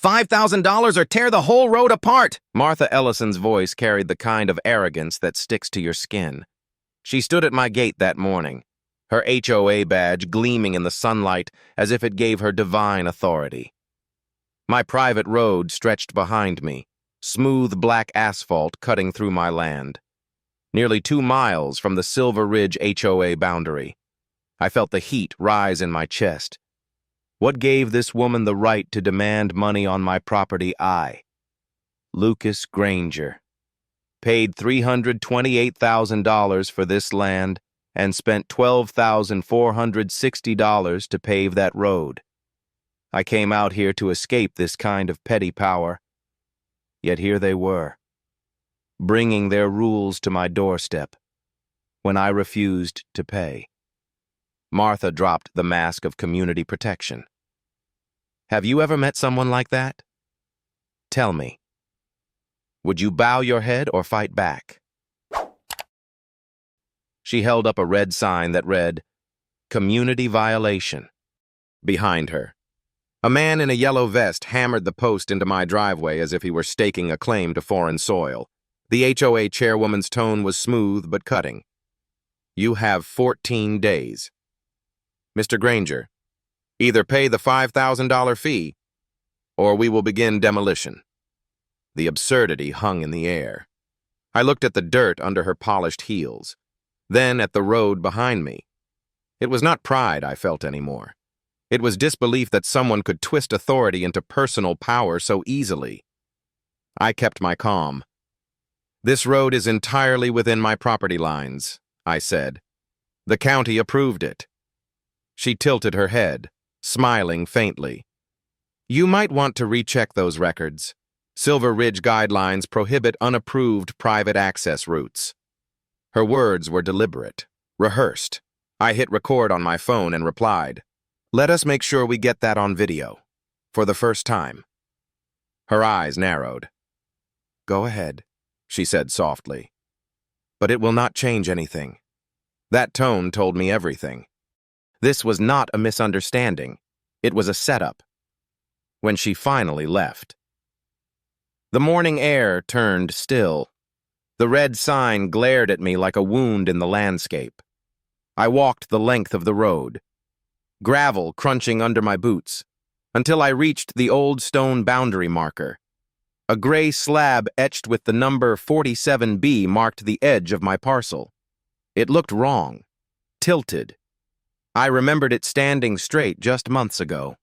$5,000 or tear the whole road apart. Martha Ellison's voice carried the kind of arrogance that sticks to your skin. She stood at my gate that morning, her HOA badge gleaming in the sunlight as if it gave her divine authority. My private road stretched behind me, smooth black asphalt cutting through my land. Nearly 2 miles from the Silver Ridge HOA boundary. I felt the heat rise in my chest. What gave this woman the right to demand money on my property? Lucas Granger, paid $328,000 for this land and spent $12,460 to pave that road. I came out here to escape this kind of petty power. Yet here they were, bringing their rules to my doorstep when I refused to pay. Martha dropped the mask of community protection. Have you ever met someone like that? Tell me. Would you bow your head or fight back? She held up a red sign that read, "Community Violation." Behind her, a man in a yellow vest hammered the post into my driveway as if he were staking a claim to foreign soil. The HOA chairwoman's tone was smooth but cutting. You have 14 days. Mr. Granger, either pay the $5,000 fee, or we will begin demolition. The absurdity hung in the air. I looked at the dirt under her polished heels, then at the road behind me. It was not pride I felt anymore. It was disbelief that someone could twist authority into personal power so easily. I kept my calm. This road is entirely within my property lines, I said. The county approved it. She tilted her head, smiling faintly. You might want to recheck those records. Silver Ridge guidelines prohibit unapproved private access routes. Her words were deliberate, rehearsed. I hit record on my phone and replied, "Let us make sure we get that on video, for the first time." Her eyes narrowed. Go ahead, she said softly. But it will not change anything. That tone told me everything. This was not a misunderstanding. It was a setup. When she finally left, the morning air turned still. The red sign glared at me like a wound in the landscape. I walked the length of the road, gravel crunching under my boots, until I reached the old stone boundary marker. A gray slab etched with the number 47B marked the edge of my parcel. It looked wrong, tilted. I remembered it standing straight just months ago.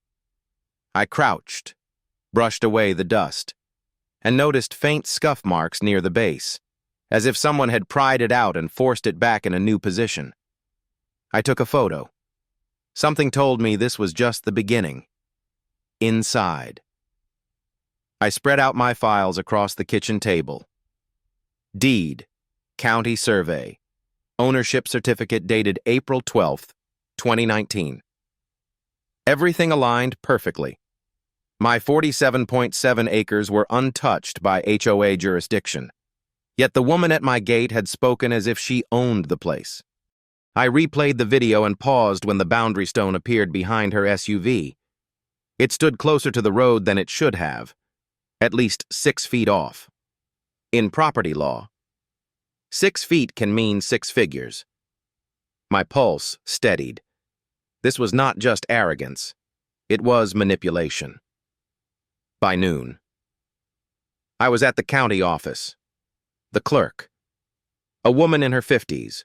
I crouched, brushed away the dust, and noticed faint scuff marks near the base, as if someone had pried it out and forced it back in a new position. I took a photo. Something told me this was just the beginning. Inside. I spread out my files across the kitchen table. Deed, county survey, ownership certificate dated April 12th, 2019. Everything aligned perfectly. My 47.7 acres were untouched by HOA jurisdiction. Yet the woman at my gate had spoken as if she owned the place. I replayed the video and paused when the boundary stone appeared behind her SUV. It stood closer to the road than it should have, at least 6 feet off. In property law, 6 feet can mean 6 figures. My pulse steadied. This was not just arrogance. It was manipulation. By noon, I was at the county office. The clerk, a woman in her 50s,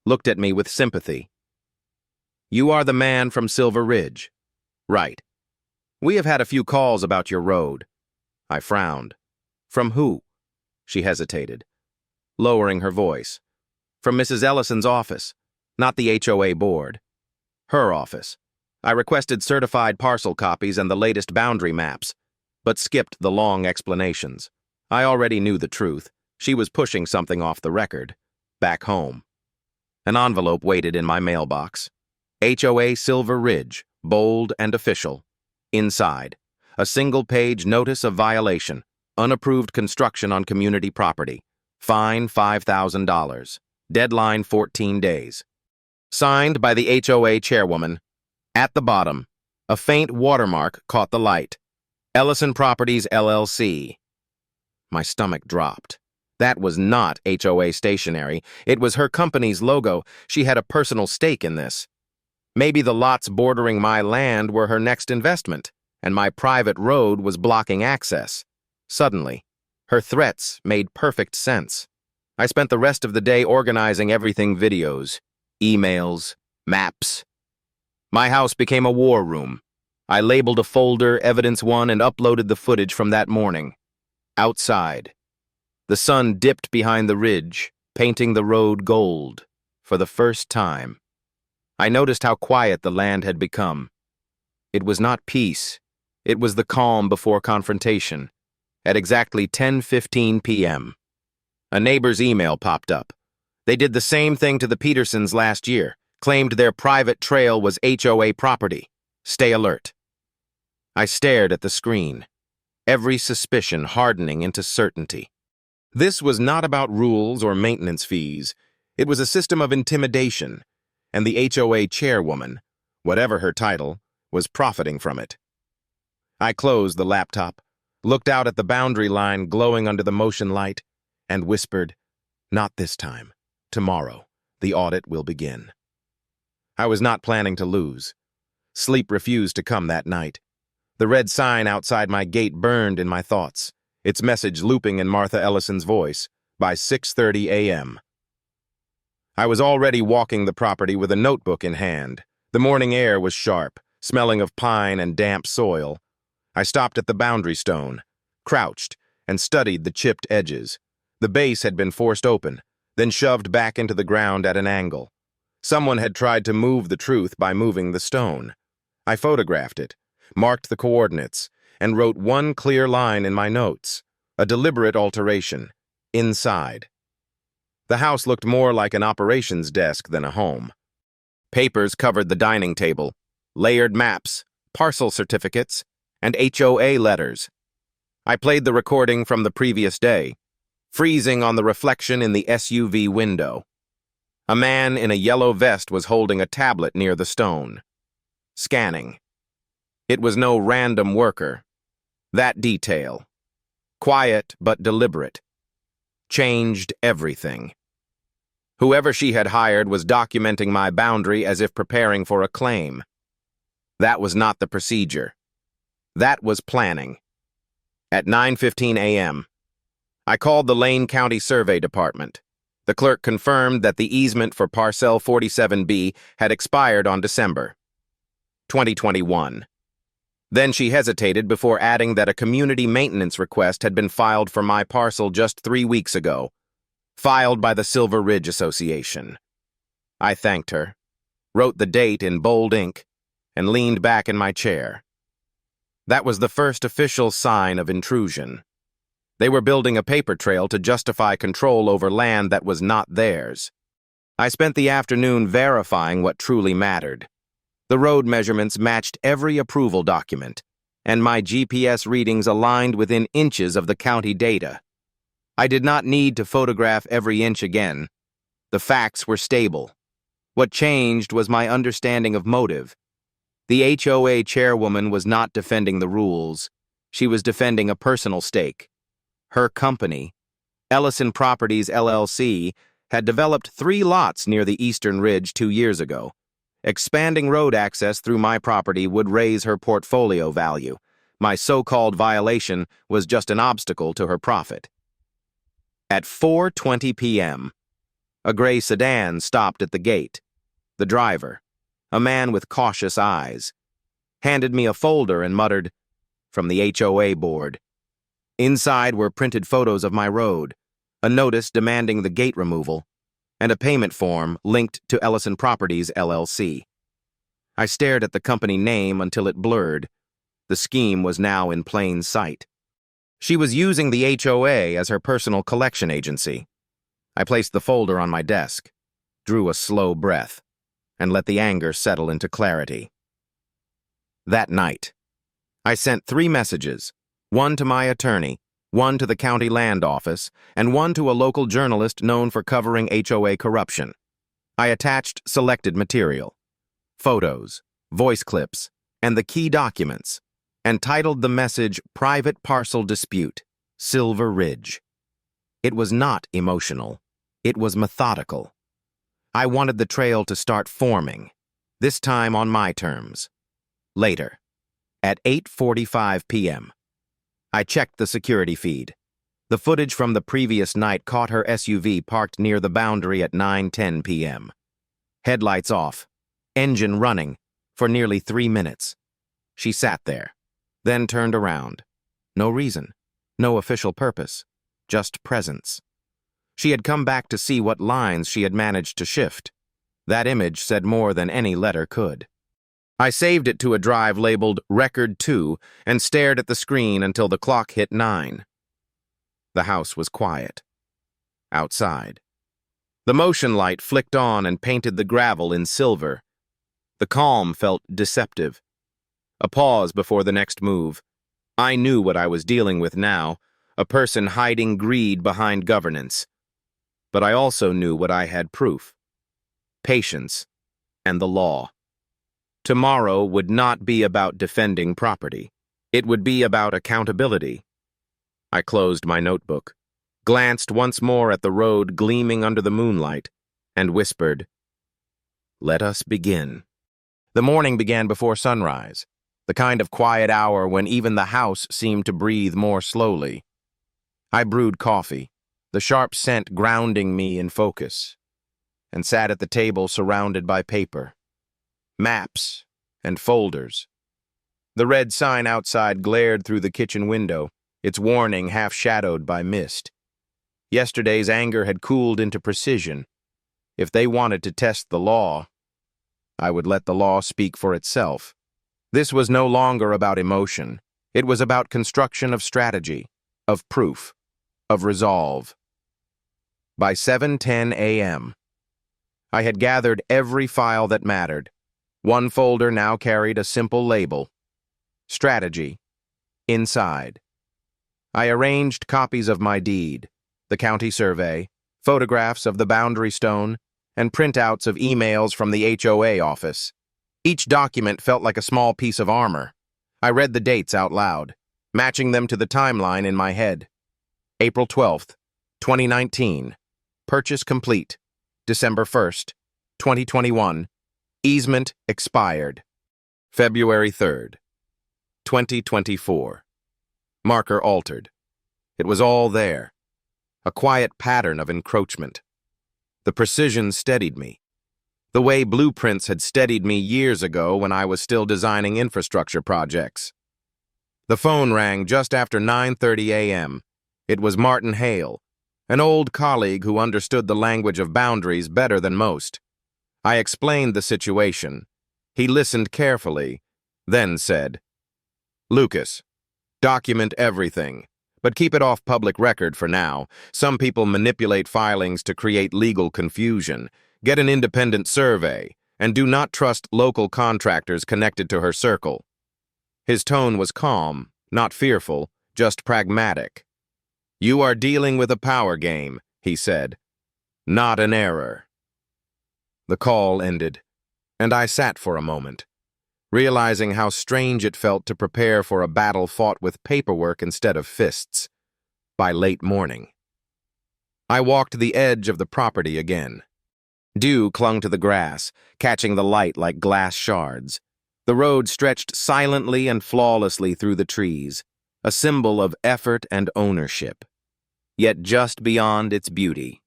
looked at me with sympathy. You are the man from Silver Ridge. Right. We have had a few calls about your road. I frowned. From who? She hesitated, lowering her voice. From Mrs. Ellison's office, not the HOA board. Her office. I requested certified parcel copies and the latest boundary maps, but skipped the long explanations. I already knew the truth. She was pushing something off the record. Back home. An envelope waited in my mailbox. HOA Silver Ridge, bold and official. Inside, a single-page notice of violation. Unapproved construction on community property. Fine $5,000. Deadline 14 days. Signed by the HOA chairwoman. At the bottom, a faint watermark caught the light. Ellison Properties, LLC. My stomach dropped. That was not HOA stationery. It was her company's logo. She had a personal stake in this. Maybe the lots bordering my land were her next investment, and my private road was blocking access. Suddenly, her threats made perfect sense. I spent the rest of the day organizing everything: videos, emails, maps. My house became a war room. I labeled a folder, Evidence 1, and uploaded the footage from that morning. Outside, the sun dipped behind the ridge, painting the road gold for the first time. I noticed how quiet the land had become. It was not peace. It was the calm before confrontation. At exactly 10:15 p.m., a neighbor's email popped up. They did the same thing to the Petersons last year, claimed their private trail was HOA property. Stay alert. I stared at the screen, every suspicion hardening into certainty. This was not about rules or maintenance fees. It was a system of intimidation, and the HOA chairwoman, whatever her title, was profiting from it. I closed the laptop, looked out at the boundary line glowing under the motion light, and whispered, "Not this time. Tomorrow, the audit will begin." I was not planning to lose. Sleep refused to come that night. The red sign outside my gate burned in my thoughts, its message looping in Martha Ellison's voice by 6:30 a.m. I was already walking the property with a notebook in hand. The morning air was sharp, smelling of pine and damp soil. I stopped at the boundary stone, crouched, and studied the chipped edges. The base had been forced open, then shoved back into the ground at an angle. Someone had tried to move the truth by moving the stone. I photographed it, marked the coordinates, and wrote one clear line in my notes: a deliberate alteration. Inside. The house looked more like an operations desk than a home. Papers covered the dining table, layered maps, parcel certificates, and HOA letters. I played the recording from the previous day, freezing on the reflection in the SUV window. A man in a yellow vest was holding a tablet near the stone, scanning. It was no random worker. That detail, quiet but deliberate, changed everything. Whoever she had hired was documenting my boundary as if preparing for a claim. That was not the procedure. That was planning. At 9:15 a.m., I called the Lane County Survey Department. The clerk confirmed that the easement for Parcel 47B had expired on December 2021. Then she hesitated before adding that a community maintenance request had been filed for my parcel just 3 weeks ago, filed by the Silver Ridge Association. I thanked her, wrote the date in bold ink, and leaned back in my chair. That was the first official sign of intrusion. They were building a paper trail to justify control over land that was not theirs. I spent the afternoon verifying what truly mattered. The road measurements matched every approval document, and my GPS readings aligned within inches of the county data. I did not need to photograph every inch again. The facts were stable. What changed was my understanding of motive. The HOA chairwoman was not defending the rules. She was defending a personal stake. Her company, Ellison Properties, LLC, had developed 3 lots near the Eastern Ridge 2 years ago. Expanding road access through my property would raise her portfolio value. My so-called violation was just an obstacle to her profit. At 4:20 p.m., a gray sedan stopped at the gate. The driver, a man with cautious eyes, handed me a folder and muttered, "From the HOA board." Inside were printed photos of my road, a notice demanding the gate removal, and a payment form linked to Ellison Properties, LLC. I stared at the company name until it blurred. The scheme was now in plain sight. She was using the HOA as her personal collection agency. I placed the folder on my desk, drew a slow breath, and let the anger settle into clarity. That night, I sent 3 messages, one to my attorney, one to the county land office, and one to a local journalist known for covering HOA corruption. I attached selected material: photos, voice clips, and the key documents. and titled the message Private Parcel Dispute, Silver Ridge. It was not emotional. It was methodical. I wanted the trail to start forming, this time on my terms. Later, at 8:45 p.m., I checked the security feed. The footage from the previous night caught her SUV parked near the boundary at 9:10 p.m. Headlights off, engine running, for nearly 3 minutes. She sat there, then turned around. No reason, no official purpose, just presence. She had come back to see what lines she had managed to shift. That image said more than any letter could. I saved it to a drive labeled Record 2 and stared at the screen until the clock hit 9. The house was quiet. Outside. The motion light flicked on and painted the gravel in silver. The calm felt deceptive. A pause before the next move. I knew what I was dealing with now, a person hiding greed behind governance. But I also knew what I had proof. Patience and the law. Tomorrow would not be about defending property. It would be about accountability. I closed my notebook, glanced once more at the road gleaming under the moonlight, and whispered, "Let us begin." The morning began before sunrise, the kind of quiet hour when even the house seemed to breathe more slowly. I brewed coffee, the sharp scent grounding me in focus, and sat at the table surrounded by paper, maps, and folders. The red sign outside glared through the kitchen window, its warning half-shadowed by mist. Yesterday's anger had cooled into precision. If they wanted to test the law, I would let the law speak for itself. This was no longer about emotion. It was about construction of strategy, of proof, of resolve. By 7:10 a.m., I had gathered every file that mattered. One folder now carried a simple label: Strategy. Inside. I arranged copies of my deed, the county survey, photographs of the boundary stone, and printouts of emails from the HOA office. Each document felt like a small piece of armor. I read the dates out loud, matching them to the timeline in my head. April 12th, 2019. Purchase complete. December 1st, 2021. Easement expired. February 3rd, 2024. Marker altered. It was all there. A quiet pattern of encroachment. The precision steadied me. The way blueprints had steadied me years ago when I was still designing infrastructure projects. The phone rang just after 9:30 a.m. It was Martin Hale, an old colleague who understood the language of boundaries better than most. I explained the situation. He listened carefully, then said, "Lucas, document everything, but keep it off public record for now. Some people manipulate filings to create legal confusion. Get an independent survey, and do not trust local contractors connected to her circle." His tone was calm, not fearful, just pragmatic. "You are dealing with a power game," he said, "not an error." The call ended, and I sat for a moment, realizing how strange it felt to prepare for a battle fought with paperwork instead of fists. By late morning, I walked the edge of the property again. Dew clung to the grass, catching the light like glass shards. The road stretched silently and flawlessly through the trees, a symbol of effort and ownership. Yet just beyond its beauty,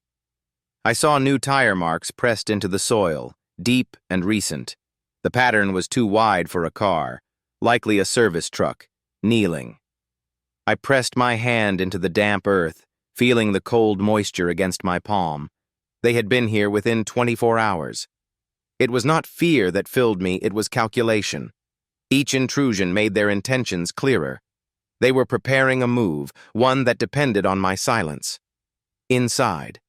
I saw new tire marks pressed into the soil, deep and recent. The pattern was too wide for a car, likely a service truck, kneeling. I pressed my hand into the damp earth, feeling the cold moisture against my palm. They had been here within 24 hours. It was not fear that filled me, it was calculation. Each intrusion made their intentions clearer. They were preparing a move, one that depended on my silence. Inside,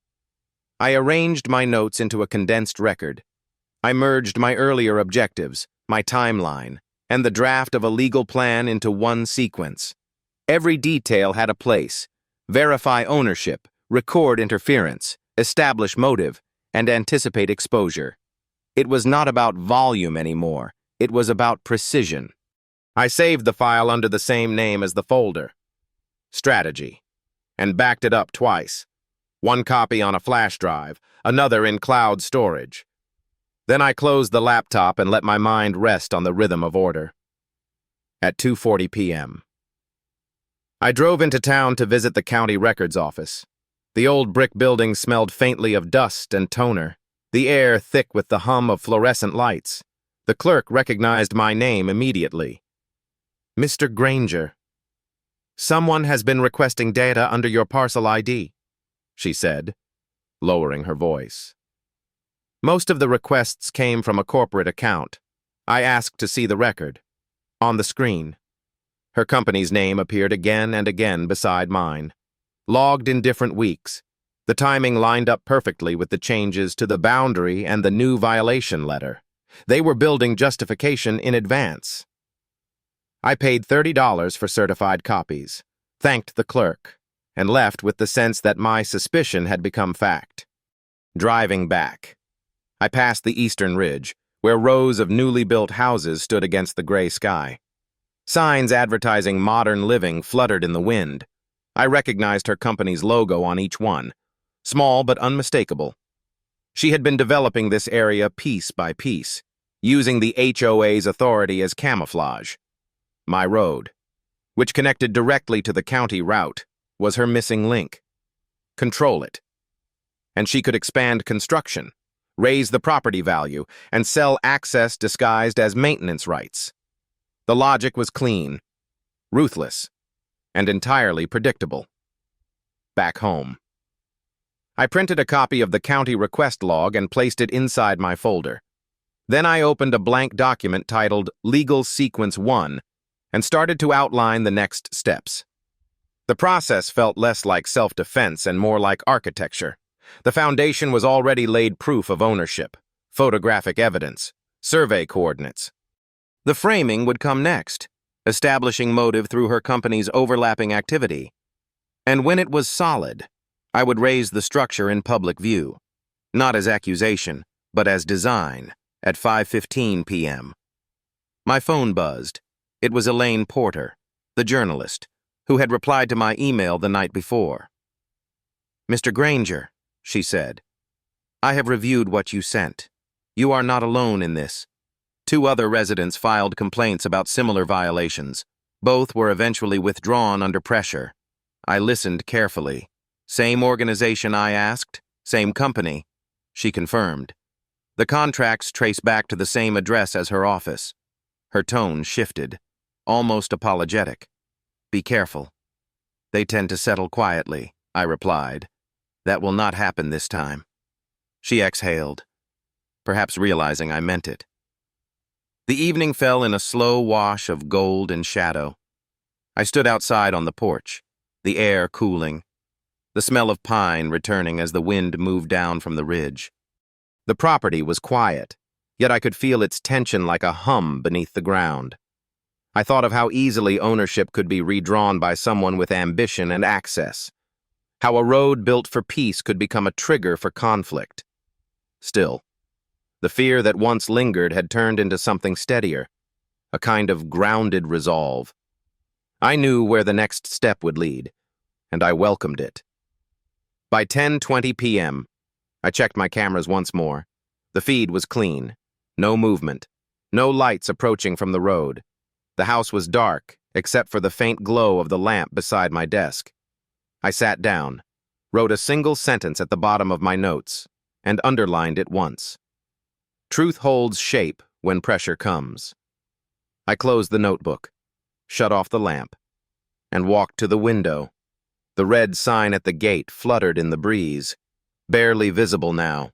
I arranged my notes into a condensed record. I merged my earlier objectives, my timeline, and the draft of a legal plan into one sequence. Every detail had a place: verify ownership, record interference, establish motive, and anticipate exposure. It was not about volume anymore. It was about precision. I saved the file under the same name as the folder, Strategy, and backed it up twice. One copy on a flash drive, another in cloud storage. Then I closed the laptop and let my mind rest on the rhythm of order. At 2:40 p.m. I drove into town to visit the county records office. The old brick building smelled faintly of dust and toner, the air thick with the hum of fluorescent lights. The clerk recognized my name immediately. Mr. Granger. Someone has been requesting data under your parcel ID, she said, lowering her voice. Most of the requests came from a corporate account. I asked to see the record. On the screen, her company's name appeared again and again beside mine. Logged in different weeks, the timing lined up perfectly with the changes to the boundary and the new violation letter. They were building justification in advance. I paid $30 for certified copies, thanked the clerk, and left with the sense that my suspicion had become fact. Driving back, I passed the eastern ridge, where rows of newly built houses stood against the gray sky. Signs advertising modern living fluttered in the wind. I recognized her company's logo on each one, small but unmistakable. She had been developing this area piece by piece, using the HOA's authority as camouflage. My road, which connected directly to the county route, was her missing link. Control it. And she could expand construction, raise the property value, and sell access disguised as maintenance rights. The logic was clean, ruthless, and entirely predictable. Back home. I printed a copy of the county request log and placed it inside my folder. Then I opened a blank document titled Legal Sequence 1 and started to outline the next steps. The process felt less like self-defense and more like architecture. The foundation was already laid: proof of ownership, photographic evidence, survey coordinates. The framing would come next, establishing motive through her company's overlapping activity. And when it was solid, I would raise the structure in public view, not as accusation, but as design, at 5:15 p.m. My phone buzzed. It was Elaine Porter, the journalist, who had replied to my email the night before. Mr. Granger, she said, I have reviewed what you sent. You are not alone in this. 2 other residents filed complaints about similar violations. Both were eventually withdrawn under pressure. I listened carefully. Same organization, I asked? Same company? She confirmed. The contracts trace back to the same address as her office. Her tone shifted, almost apologetic. Be careful. They tend to settle quietly, I replied. That will not happen this time. She exhaled, perhaps realizing I meant it. The evening fell in a slow wash of gold and shadow. I stood outside on the porch, the air cooling, the smell of pine returning as the wind moved down from the ridge. The property was quiet, yet I could feel its tension like a hum beneath the ground. I thought of how easily ownership could be redrawn by someone with ambition and access, how a road built for peace could become a trigger for conflict. Still, the fear that once lingered had turned into something steadier, a kind of grounded resolve. I knew where the next step would lead, and I welcomed it. By 10:20 p.m., I checked my cameras once more. The feed was clean, no movement, no lights approaching from the road. The house was dark, except for the faint glow of the lamp beside my desk. I sat down, wrote a single sentence at the bottom of my notes, and underlined it once. Truth holds shape when pressure comes. I closed the notebook, shut off the lamp, and walked to the window. The red sign at the gate fluttered in the breeze, barely visible now.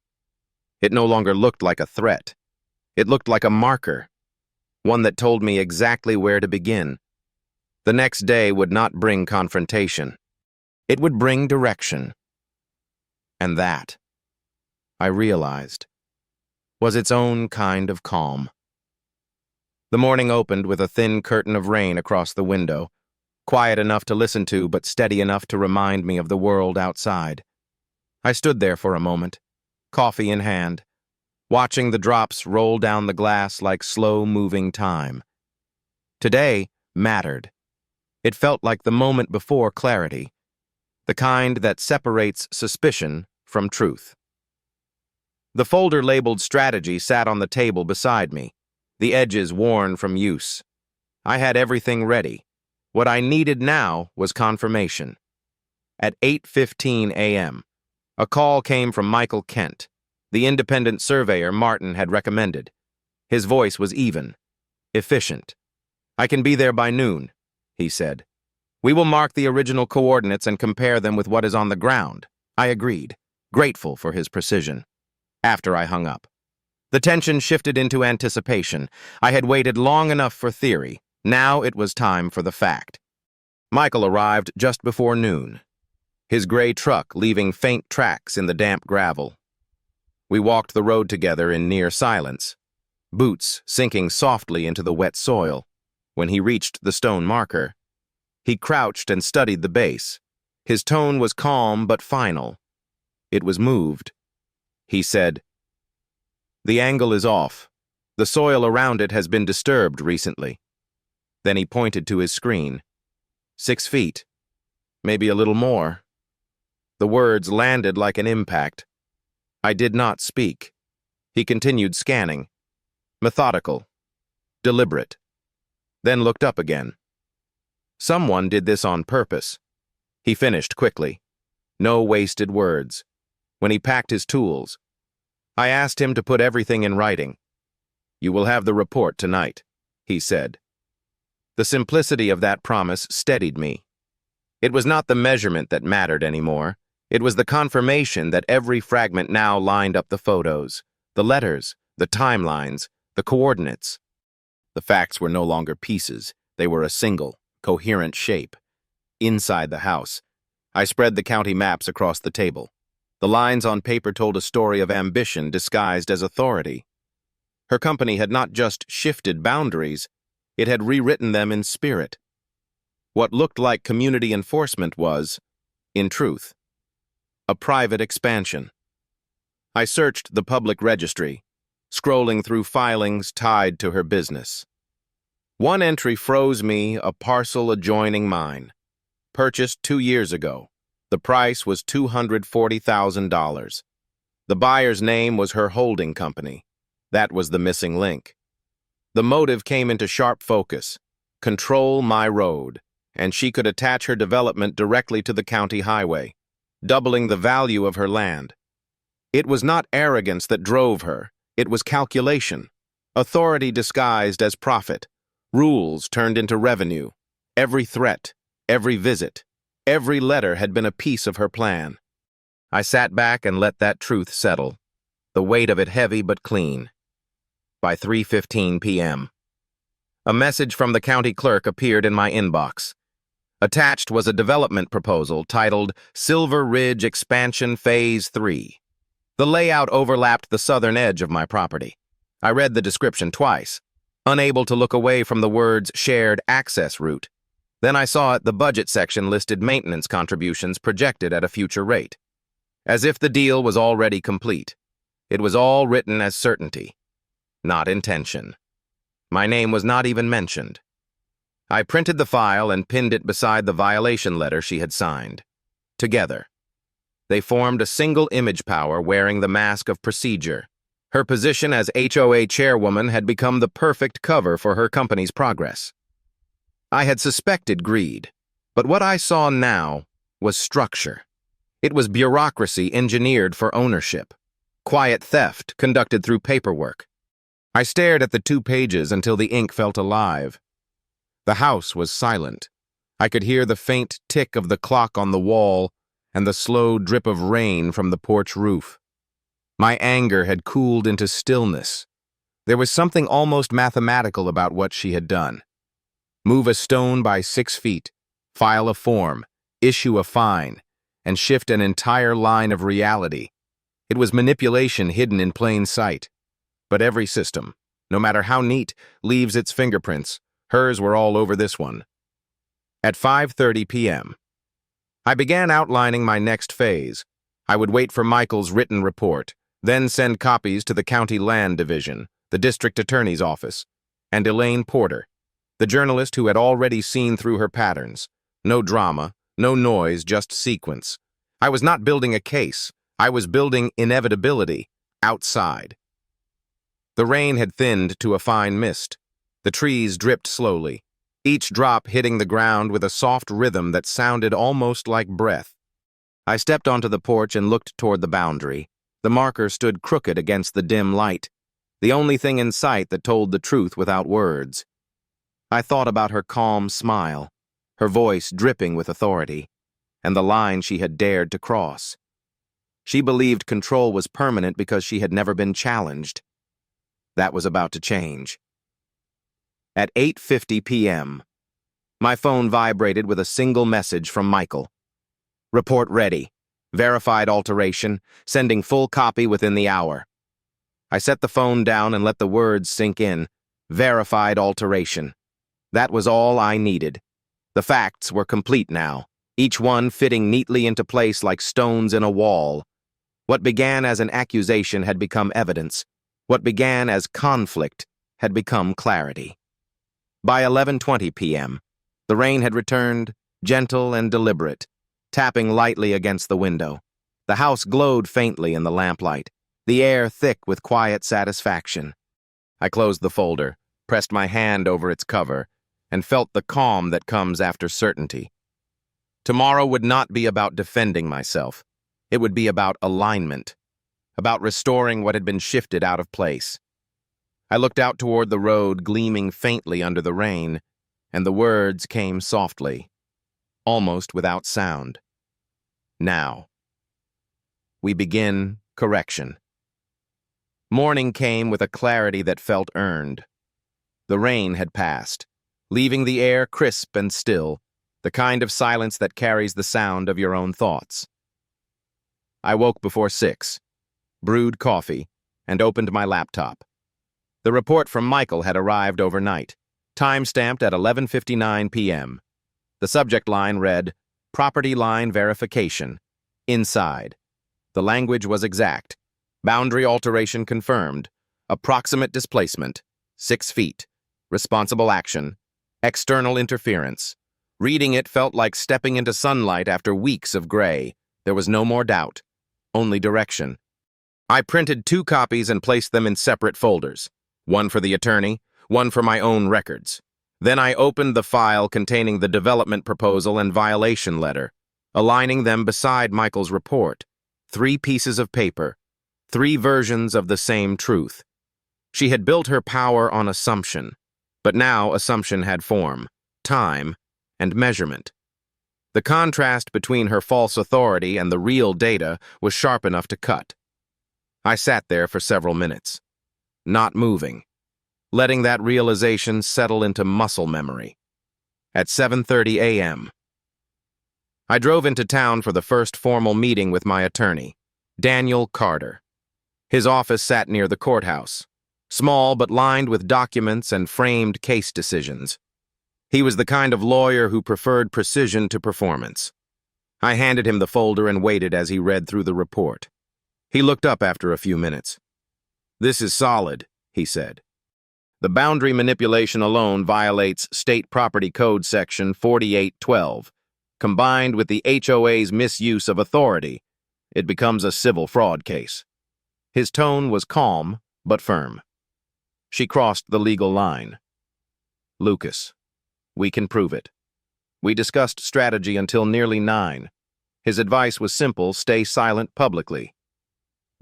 It no longer looked like a threat. It looked like a marker, one that told me exactly where to begin. The next day would not bring confrontation. It would bring direction. And that, I realized, was its own kind of calm. The morning opened with a thin curtain of rain across the window, quiet enough to listen to but steady enough to remind me of the world outside. I stood there for a moment, coffee in hand, watching the drops roll down the glass like slow-moving time. Today mattered. It felt like the moment before clarity, the kind that separates suspicion from truth. The folder labeled strategy sat on the table beside me, the edges worn from use. I had everything ready. What I needed now was confirmation. At 8:15 a.m., a call came from Michael Kent, the independent surveyor Martin had recommended. His voice was even, efficient. "I can be there by noon," he said. "We will mark the original coordinates and compare them with what is on the ground." I agreed, grateful for his precision. After I hung up, the tension shifted into anticipation. I had waited long enough for theory. Now it was time for the fact. Michael arrived just before noon, his gray truck leaving faint tracks in the damp gravel. We walked the road together in near silence, boots sinking softly into the wet soil. When he reached the stone marker, he crouched and studied the base. His tone was calm but final. It was moved. He said, "The angle is off. The soil around it has been disturbed recently." Then he pointed to his screen. 6 feet. Maybe a little more. The words landed like an impact. I did not speak. He continued scanning. Methodical. Deliberate. Then looked up again. Someone did this on purpose. He finished quickly. No wasted words. When he packed his tools, I asked him to put everything in writing. "You will have the report tonight," he said. The simplicity of that promise steadied me. It was not the measurement that mattered anymore. It was the confirmation that every fragment now lined up the photos, the letters, the timelines, the coordinates. The facts were no longer pieces. They were a single, coherent shape. Inside the house, I spread the county maps across the table. The lines on paper told a story of ambition disguised as authority. Her company had not just shifted boundaries, it had rewritten them in spirit. What looked like community enforcement was, in truth, a private expansion. I searched the public registry, scrolling through filings tied to her business. One entry froze me, a parcel adjoining mine. Purchased 2 years ago. The price was $240,000. The buyer's name was her holding company. That was the missing link. The motive came into sharp focus. Control my road, and she could attach her development directly to the county highway, doubling the value of her land. It was not arrogance that drove her. It was calculation. Authority disguised as profit. Rules turned into revenue. Every threat, every visit, every letter had been a piece of her plan. I sat back and let that truth settle, the weight of it heavy but clean. By 3:15 p.m., a message from the county clerk appeared in my inbox. Attached was a development proposal titled Silver Ridge Expansion Phase 3. The layout overlapped the southern edge of my property. I read the description twice, unable to look away from the words shared access route. Then I saw the budget section listed maintenance contributions projected at a future rate. As if the deal was already complete. It was all written as certainty, not intention. My name was not even mentioned. I printed the file and pinned it beside the violation letter she had signed. Together, they formed a single image power wearing the mask of procedure. Her position as HOA chairwoman had become the perfect cover for her company's progress. I had suspected greed, but what I saw now was structure. It was bureaucracy engineered for ownership, quiet theft conducted through paperwork. I stared at the 2 pages until the ink felt alive. The house was silent. I could hear the faint tick of the clock on the wall and the slow drip of rain from the porch roof. My anger had cooled into stillness. There was something almost mathematical about what she had done. Move a stone by 6 feet, file a form, issue a fine, and shift an entire line of reality. It was manipulation hidden in plain sight. But every system, no matter how neat, leaves its fingerprints. Hers were all over this one. At 5:30 p.m., I began outlining my next phase. I would wait for Michael's written report, then send copies to the County Land Division, the District Attorney's Office, and Elaine Porter. The journalist who had already seen through her patterns. No drama, no noise, just sequence. I was not building a case. I was building inevitability outside. The rain had thinned to a fine mist. The trees dripped slowly, each drop hitting the ground with a soft rhythm that sounded almost like breath. I stepped onto the porch and looked toward the boundary. The marker stood crooked against the dim light, the only thing in sight that told the truth without words. I thought about her calm smile, her voice dripping with authority, and the line she had dared to cross. She believed control was permanent because she had never been challenged. That was about to change. At 8:50 p.m., my phone vibrated with a single message from Michael. Report ready. Verified alteration, sending full copy within the hour. I set the phone down and let the words sink in. Verified alteration. That was all I needed. The facts were complete now, each one fitting neatly into place like stones in a wall. What began as an accusation had become evidence. What began as conflict had become clarity. By 11:20 p.m., the rain had returned, gentle and deliberate, tapping lightly against the window. The house glowed faintly in the lamplight, the air thick with quiet satisfaction. I closed the folder, pressed my hand over its cover, and felt the calm that comes after certainty. Tomorrow would not be about defending myself. It would be about alignment, about restoring what had been shifted out of place. I looked out toward the road gleaming faintly under the rain, and the words came softly, almost without sound. Now. We begin correction. Morning came with a clarity that felt earned. The rain had passed, leaving the air crisp and still, the kind of silence that carries the sound of your own thoughts. I woke before 6, brewed coffee, and opened my laptop. The report from Michael had arrived overnight, time-stamped at 11:59 p.m. The subject line read, Property Line Verification. Inside. The language was exact. Boundary alteration confirmed. Approximate displacement. 6 feet. Responsible action. External interference. Reading it felt like stepping into sunlight after weeks of gray. There was no more doubt. Only direction. I printed 2 copies and placed them in separate folders. One for the attorney, one for my own records. Then I opened the file containing the development proposal and violation letter, aligning them beside Michael's report. 3 pieces of paper, 3 versions of the same truth. She had built her power on assumption, but now assumption had form, time, and measurement. The contrast between her false authority and the real data was sharp enough to cut. I sat there for several minutes, not moving, letting that realization settle into muscle memory. At 7:30 a.m., I drove into town for the first formal meeting with my attorney, Daniel Carter. His office sat near the courthouse, small but lined with documents and framed case decisions. He was the kind of lawyer who preferred precision to performance. I handed him the folder and waited as he read through the report. He looked up after a few minutes. "This is solid," he said. "The boundary manipulation alone violates State Property Code Section 4812. Combined with the HOA's misuse of authority, it becomes a civil fraud case." His tone was calm but firm. She crossed the legal line. "Lucas, we can prove it." We discussed strategy until nearly 9. His advice was simple: stay silent publicly.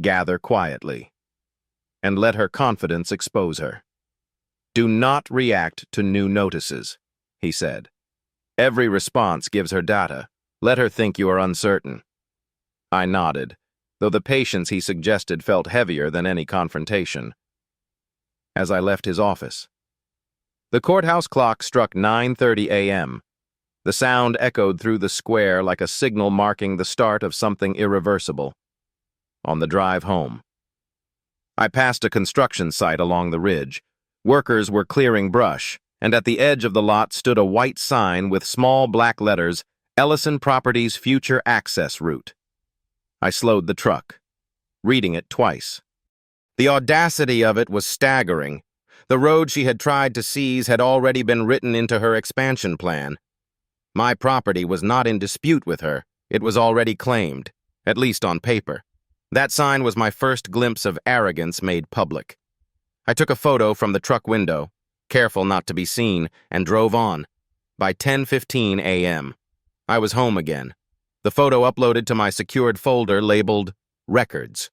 Gather quietly. And let her confidence expose her. "Do not react to new notices," he said. "Every response gives her data. Let her think you are uncertain." I nodded, though the patience he suggested felt heavier than any confrontation. As I left his office, the courthouse clock struck 9:30 a.m. The sound echoed through the square like a signal marking the start of something irreversible. On the drive home, I passed a construction site along the ridge. Workers were clearing brush, and at the edge of the lot stood a white sign with small black letters, Ellison Properties Future Access Route. I slowed the truck, reading it twice. The audacity of it was staggering. The road she had tried to seize had already been written into her expansion plan. My property was not in dispute with her. It was already claimed, at least on paper. That sign was my first glimpse of arrogance made public. I took a photo from the truck window, careful not to be seen, and drove on. By 10:15 a.m., I was home again. The photo uploaded to my secured folder labeled Records.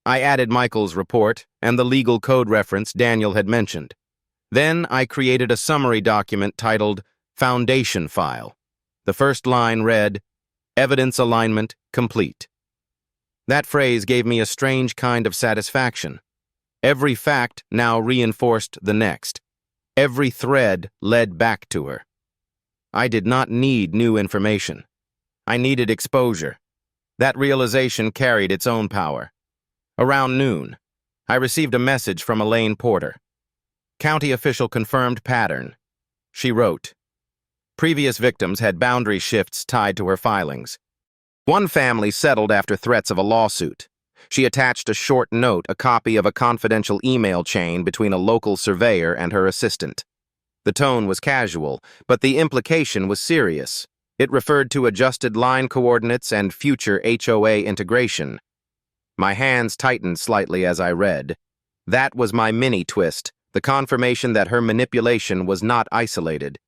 I added Michael's report and the legal code reference Daniel had mentioned. Then I created a summary document titled Foundation File. The first line read, Evidence alignment complete. That phrase gave me a strange kind of satisfaction. Every fact now reinforced the next. Every thread led back to her. I did not need new information. I needed exposure. That realization carried its own power. Around noon, I received a message from Elaine Porter. County official confirmed pattern. She wrote, previous victims had boundary shifts tied to her filings. One family settled after threats of a lawsuit. She attached a short note, a copy of a confidential email chain between a local surveyor and her assistant. The tone was casual, but the implication was serious. It referred to adjusted line coordinates and future HOA integration. My hands tightened slightly as I read. That was my mini-twist, the confirmation that her manipulation was not isolated.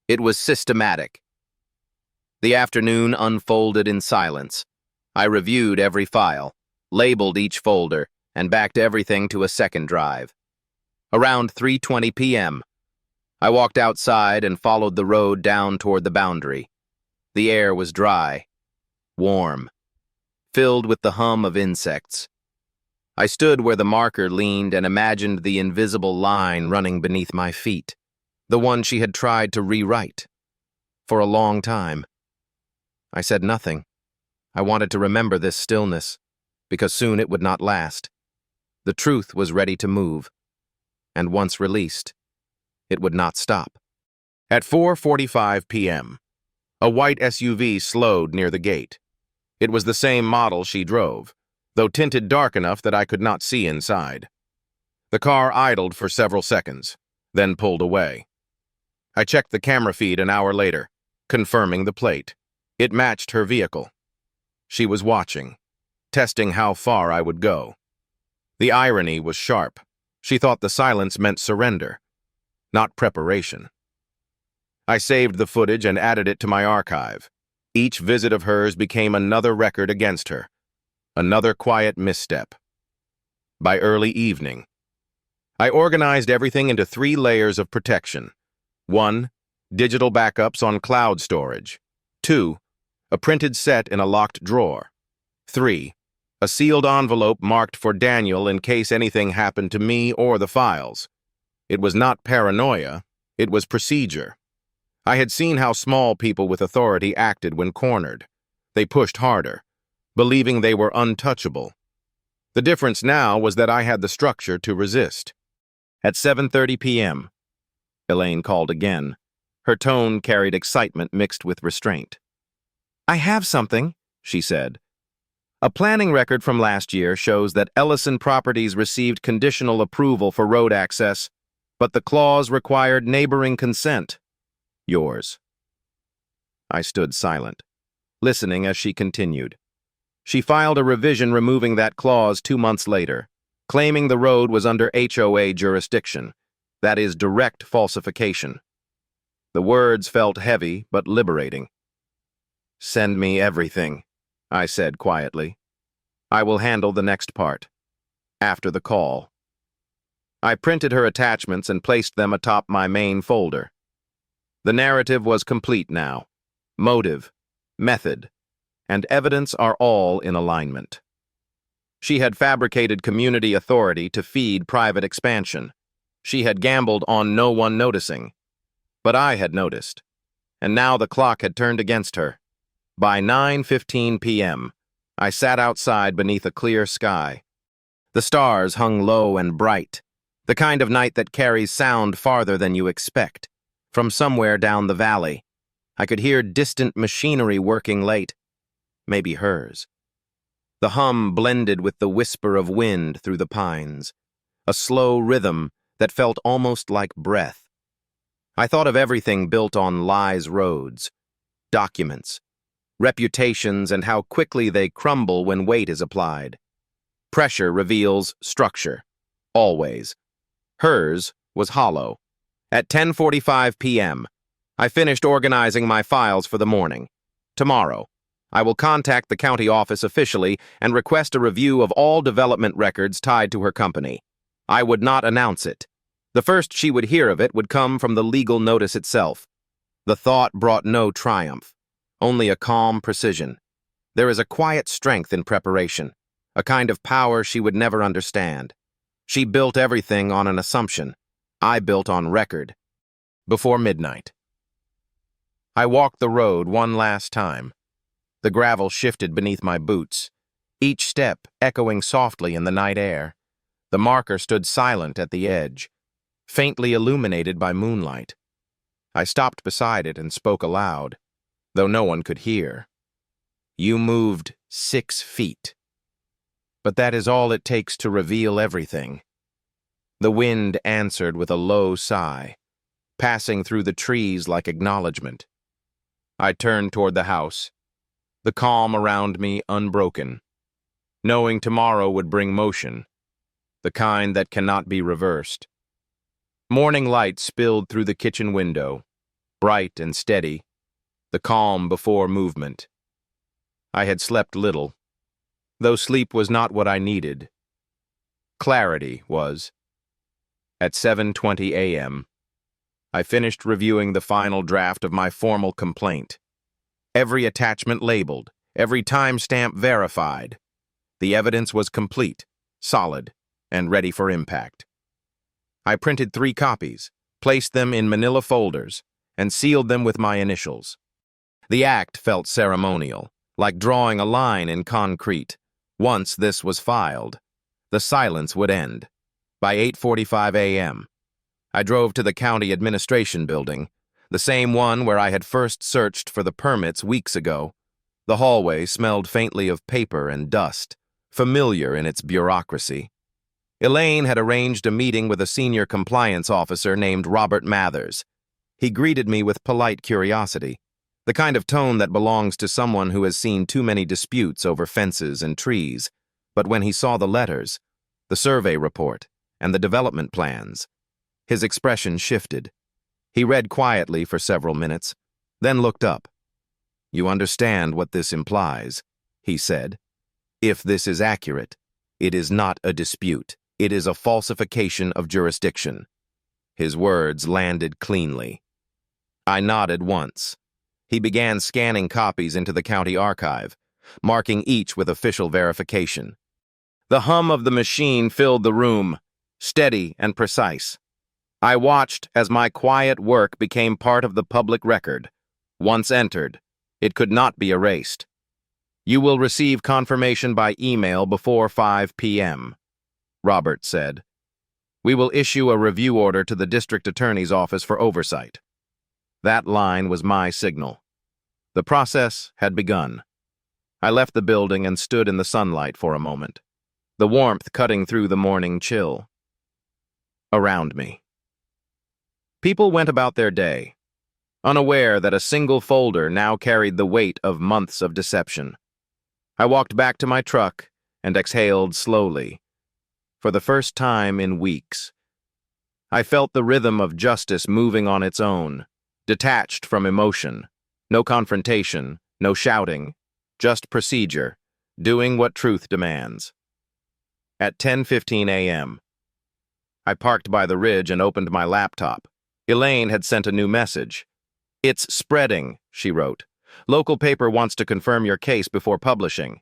It was systematic. The afternoon unfolded in silence. I reviewed every file, labeled each folder, and backed everything to a second drive. Around 3:20 p.m., I walked outside and followed the road down toward the boundary. The air was dry, warm, filled with the hum of insects. I stood where the marker leaned and imagined the invisible line running beneath my feet, the one she had tried to rewrite. For a long time, I said nothing. I wanted to remember this stillness, because soon it would not last. The truth was ready to move, and once released, it would not stop. At 4:45 p.m., a white SUV slowed near the gate. It was the same model she drove, though tinted dark enough that I could not see inside. The car idled for several seconds, then pulled away. I checked the camera feed an hour later, confirming the plate. It matched her vehicle. She was watching, testing how far I would go. The irony was sharp. She thought the silence meant surrender, not preparation. I saved the footage and added it to my archive. Each visit of hers became another record against her, another quiet misstep. By early evening, I organized everything into 3 layers of protection. 1, digital backups on cloud storage. 2, a printed set in a locked drawer. 3, a sealed envelope marked for Daniel in case anything happened to me or the files. It was not paranoia, it was procedure. I had seen how small people with authority acted when cornered. They pushed harder, believing they were untouchable. The difference now was that I had the structure to resist. At 7:30 p.m., Elaine called again. Her tone carried excitement mixed with restraint. I have something, she said. A planning record from last year shows that Ellison Properties received conditional approval for road access, but the clause required neighboring consent. Yours. I stood silent, listening as she continued. She filed a revision removing that clause 2 months later, claiming the road was under HOA jurisdiction, that is, direct falsification. The words felt heavy but liberating. Send me everything, I said quietly. I will handle the next part, after the call. I printed her attachments and placed them atop my main folder. The narrative was complete now. Motive, method, and evidence are all in alignment. She had fabricated community authority to feed private expansion. She had gambled on no one noticing. But I had noticed, and now the clock had turned against her. By 9:15 p.m., I sat outside beneath a clear sky. The stars hung low and bright, the kind of night that carries sound farther than you expect. From somewhere down the valley, I could hear distant machinery working late, maybe hers. The hum blended with the whisper of wind through the pines, a slow rhythm that felt almost like breath. I thought of everything built on lies, roads, documents, reputations, and how quickly they crumble when weight is applied. Pressure reveals structure, always. Hers was hollow. At 10:45 p.m., I finished organizing my files for the morning. Tomorrow, I will contact the county office officially and request a review of all development records tied to her company. I would not announce it. The first she would hear of it would come from the legal notice itself. The thought brought no triumph, only a calm precision. There is a quiet strength in preparation, a kind of power she would never understand. She built everything on an assumption. I built on record. Before midnight, I walked the road one last time. The gravel shifted beneath my boots, each step echoing softly in the night air. The marker stood silent at the edge, faintly illuminated by moonlight. I stopped beside it and spoke aloud, though no one could hear. You moved 6 feet. But that is all it takes to reveal everything. The wind answered with a low sigh, passing through the trees like acknowledgement. I turned toward the house, the calm around me unbroken, knowing tomorrow would bring motion, the kind that cannot be reversed. Morning light spilled through the kitchen window, bright and steady, the calm before movement. I had slept little, though sleep was not what I needed. Clarity was. At 7:20 a.m., I finished reviewing the final draft of my formal complaint. Every attachment labeled, every timestamp verified. The evidence was complete, solid, and ready for impact. I printed 3 copies, placed them in manila folders, and sealed them with my initials. The act felt ceremonial, like drawing a line in concrete. Once this was filed, the silence would end. By 8:45 a.m., I drove to the county administration building, the same one where I had first searched for the permits weeks ago. The hallway smelled faintly of paper and dust, familiar in its bureaucracy. Elaine had arranged a meeting with a senior compliance officer named Robert Mathers. He greeted me with polite curiosity, the kind of tone that belongs to someone who has seen too many disputes over fences and trees. But when he saw the letters, the survey report, and the development plans, his expression shifted. He read quietly for several minutes, then looked up. "You understand what this implies," he said. "If this is accurate, it is not a dispute. It is a falsification of jurisdiction." His words landed cleanly. I nodded once. He began scanning copies into the county archive, marking each with official verification. The hum of the machine filled the room, steady and precise. I watched as my quiet work became part of the public record. Once entered, it could not be erased. "You will receive confirmation by email before 5 p.m., Robert said. "We will issue a review order to the district attorney's office for oversight." That line was my signal. The process had begun. I left the building and stood in the sunlight for a moment, the warmth cutting through the morning chill. Around me, people went about their day, unaware that a single folder now carried the weight of months of deception. I walked back to my truck and exhaled slowly. For the first time in weeks, I felt the rhythm of justice moving on its own, detached from emotion. No confrontation, no shouting, just procedure, doing what truth demands. At 10:15 a.m., I parked by the ridge and opened my laptop. Elaine had sent a new message. "It's spreading," she wrote. "Local paper wants to confirm your case before publishing."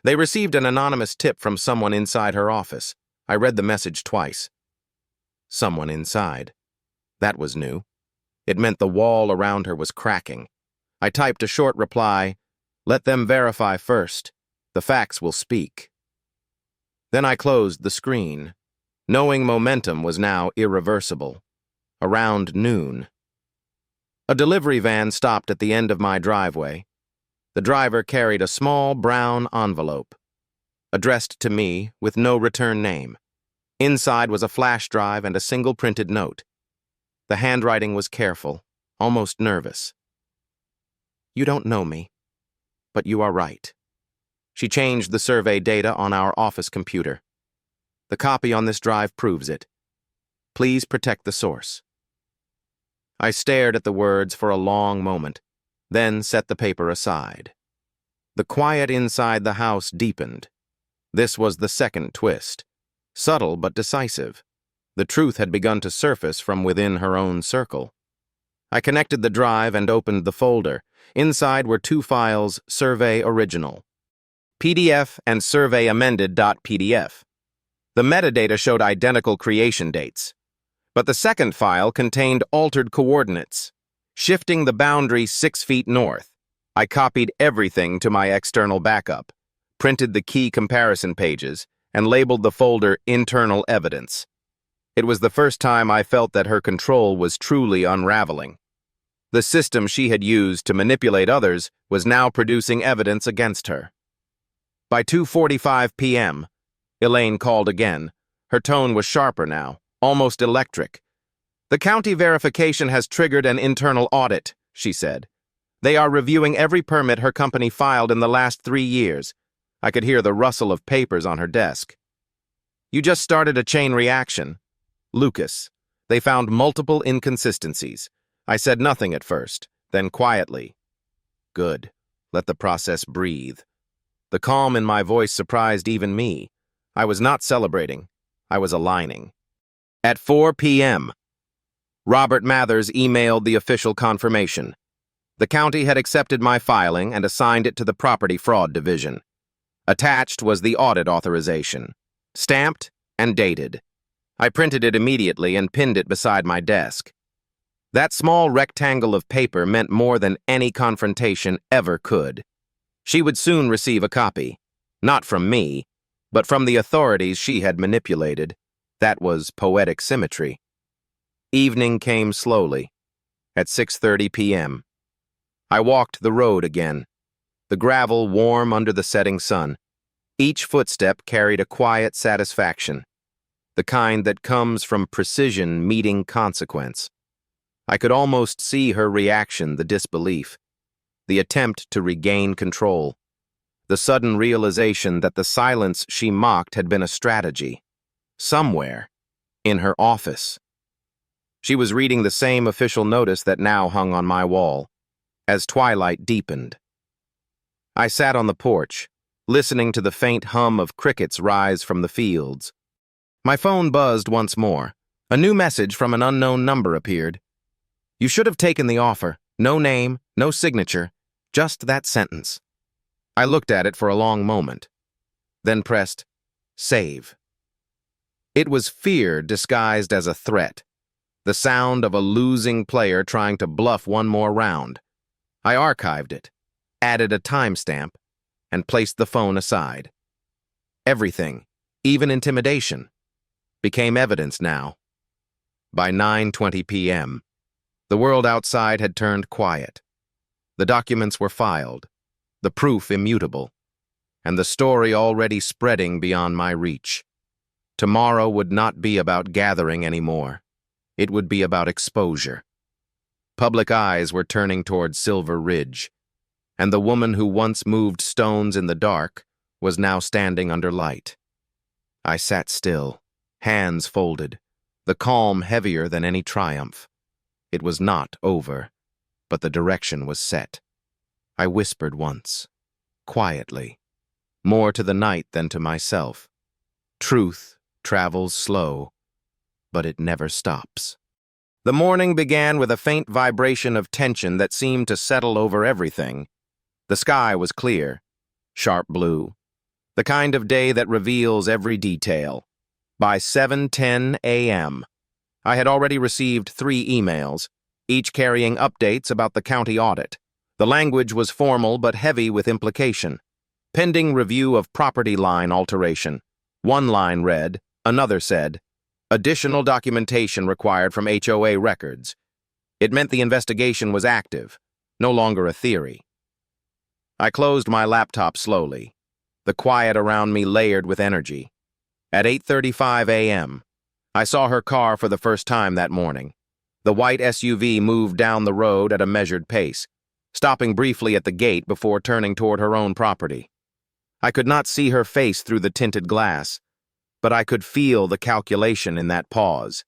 They received an anonymous tip from someone inside her office. I read the message twice. Someone inside. That was new. It meant the wall around her was cracking. I typed a short reply, "Let them verify first. The facts will speak." Then I closed the screen, knowing momentum was now irreversible. Around noon, a delivery van stopped at the end of my driveway. The driver carried a small brown envelope, addressed to me with no return name. Inside was a flash drive and a single printed note. The handwriting was careful, almost nervous. "You don't know me, but you are right." She changed the survey data on our office computer. "The copy on this drive proves it. Please protect the source." I stared at the words for a long moment, then set the paper aside. The quiet inside the house deepened. This was the second twist. Subtle but decisive. The truth had begun to surface from within her own circle. I connected the drive and opened the folder. Inside were two files, Survey Original, PDF and Survey Amended.pdf. The metadata showed identical creation dates, but the second file contained altered coordinates, shifting the boundary 6 feet north. I copied everything to my external backup, printed the key comparison pages, and labeled the folder Internal Evidence. It was the first time I felt that her control was truly unraveling. The system she had used to manipulate others was now producing evidence against her. By 2:45 p.m., Elaine called again. Her tone was sharper now, almost electric. "The county verification has triggered an internal audit," she said. "They are reviewing every permit her company filed in the last 3 years. I could hear the rustle of papers on her desk. "You just started a chain reaction. Lucas. They found multiple inconsistencies. I said nothing at first, then quietly. Good. Let the process breathe." The calm in my voice surprised even me. I was not celebrating. I was aligning. At 4 p.m., Robert Mathers emailed the official confirmation. The county had accepted my filing and assigned it to the Property Fraud Division. Attached was the audit authorization, stamped and dated. I printed it immediately and pinned it beside my desk. That small rectangle of paper meant more than any confrontation ever could. She would soon receive a copy, not from me, but from the authorities she had manipulated. That was poetic symmetry. Evening came slowly. At 6:30 p.m., I walked the road again, the gravel warm under the setting sun. Each footstep carried a quiet satisfaction, the kind that comes from precision meeting consequence. I could almost see her reaction, the disbelief, the attempt to regain control, the sudden realization that the silence she mocked had been a strategy. Somewhere, in her office. She was reading the same official notice that now hung on my wall, as twilight deepened. I sat on the porch, listening to the faint hum of crickets rise from the fields. My phone buzzed once more. A new message from an unknown number appeared. "You should have taken the offer. No name, no signature, just that sentence." I looked at it for a long moment, then pressed save. It was fear disguised as a threat, the sound of a losing player trying to bluff one more round. I archived it, added a timestamp, and placed the phone aside. Everything, even intimidation, became evidence now. By 9:20 p.m., the world outside had turned quiet. The documents were filed, the proof immutable, and the story already spreading beyond my reach. Tomorrow would not be about gathering anymore. It would be about exposure. Public eyes were turning toward Silver Ridge, and the woman who once moved stones in the dark was now standing under light. I sat still, hands folded, the calm heavier than any triumph. It was not over, but the direction was set. I whispered once, quietly, more to the night than to myself. Truth travels slow, but it never stops. The morning began with a faint vibration of tension that seemed to settle over everything. The sky was clear, sharp blue, the kind of day that reveals every detail. By 7:10 a.m., I had already received 3 emails, each carrying updates about the county audit. The language was formal but heavy with implication. Pending review of property line alteration. One line read, another said, additional documentation required from HOA records. It meant the investigation was active, no longer a theory. I closed my laptop slowly, the quiet around me layered with energy. At 8:35 a.m., I saw her car for the first time that morning. The white SUV moved down the road at a measured pace, stopping briefly at the gate before turning toward her own property. I could not see her face through the tinted glass, but I could feel the calculation in that pause.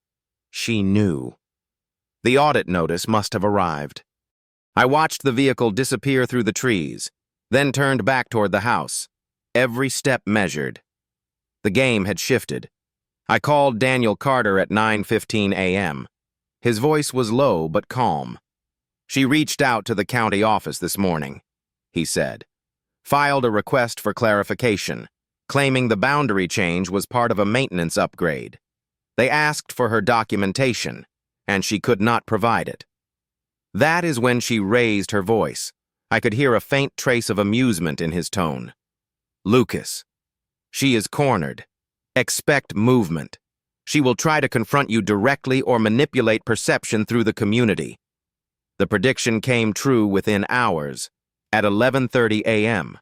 She knew. The audit notice must have arrived. I watched the vehicle disappear through the trees, then turned back toward the house, every step measured. The game had shifted. I called Daniel Carter at 9:15 a.m. His voice was low but calm. "She reached out to the county office this morning," he said. "Filed a request for clarification, claiming the boundary change was part of a maintenance upgrade. They asked for her documentation, and she could not provide it." That is when she raised her voice. I could hear a faint trace of amusement in his tone. "Lucas, she is cornered. Expect movement. She will try to confront you directly or manipulate perception through the community." The prediction came true within hours, at 11:30 a.m.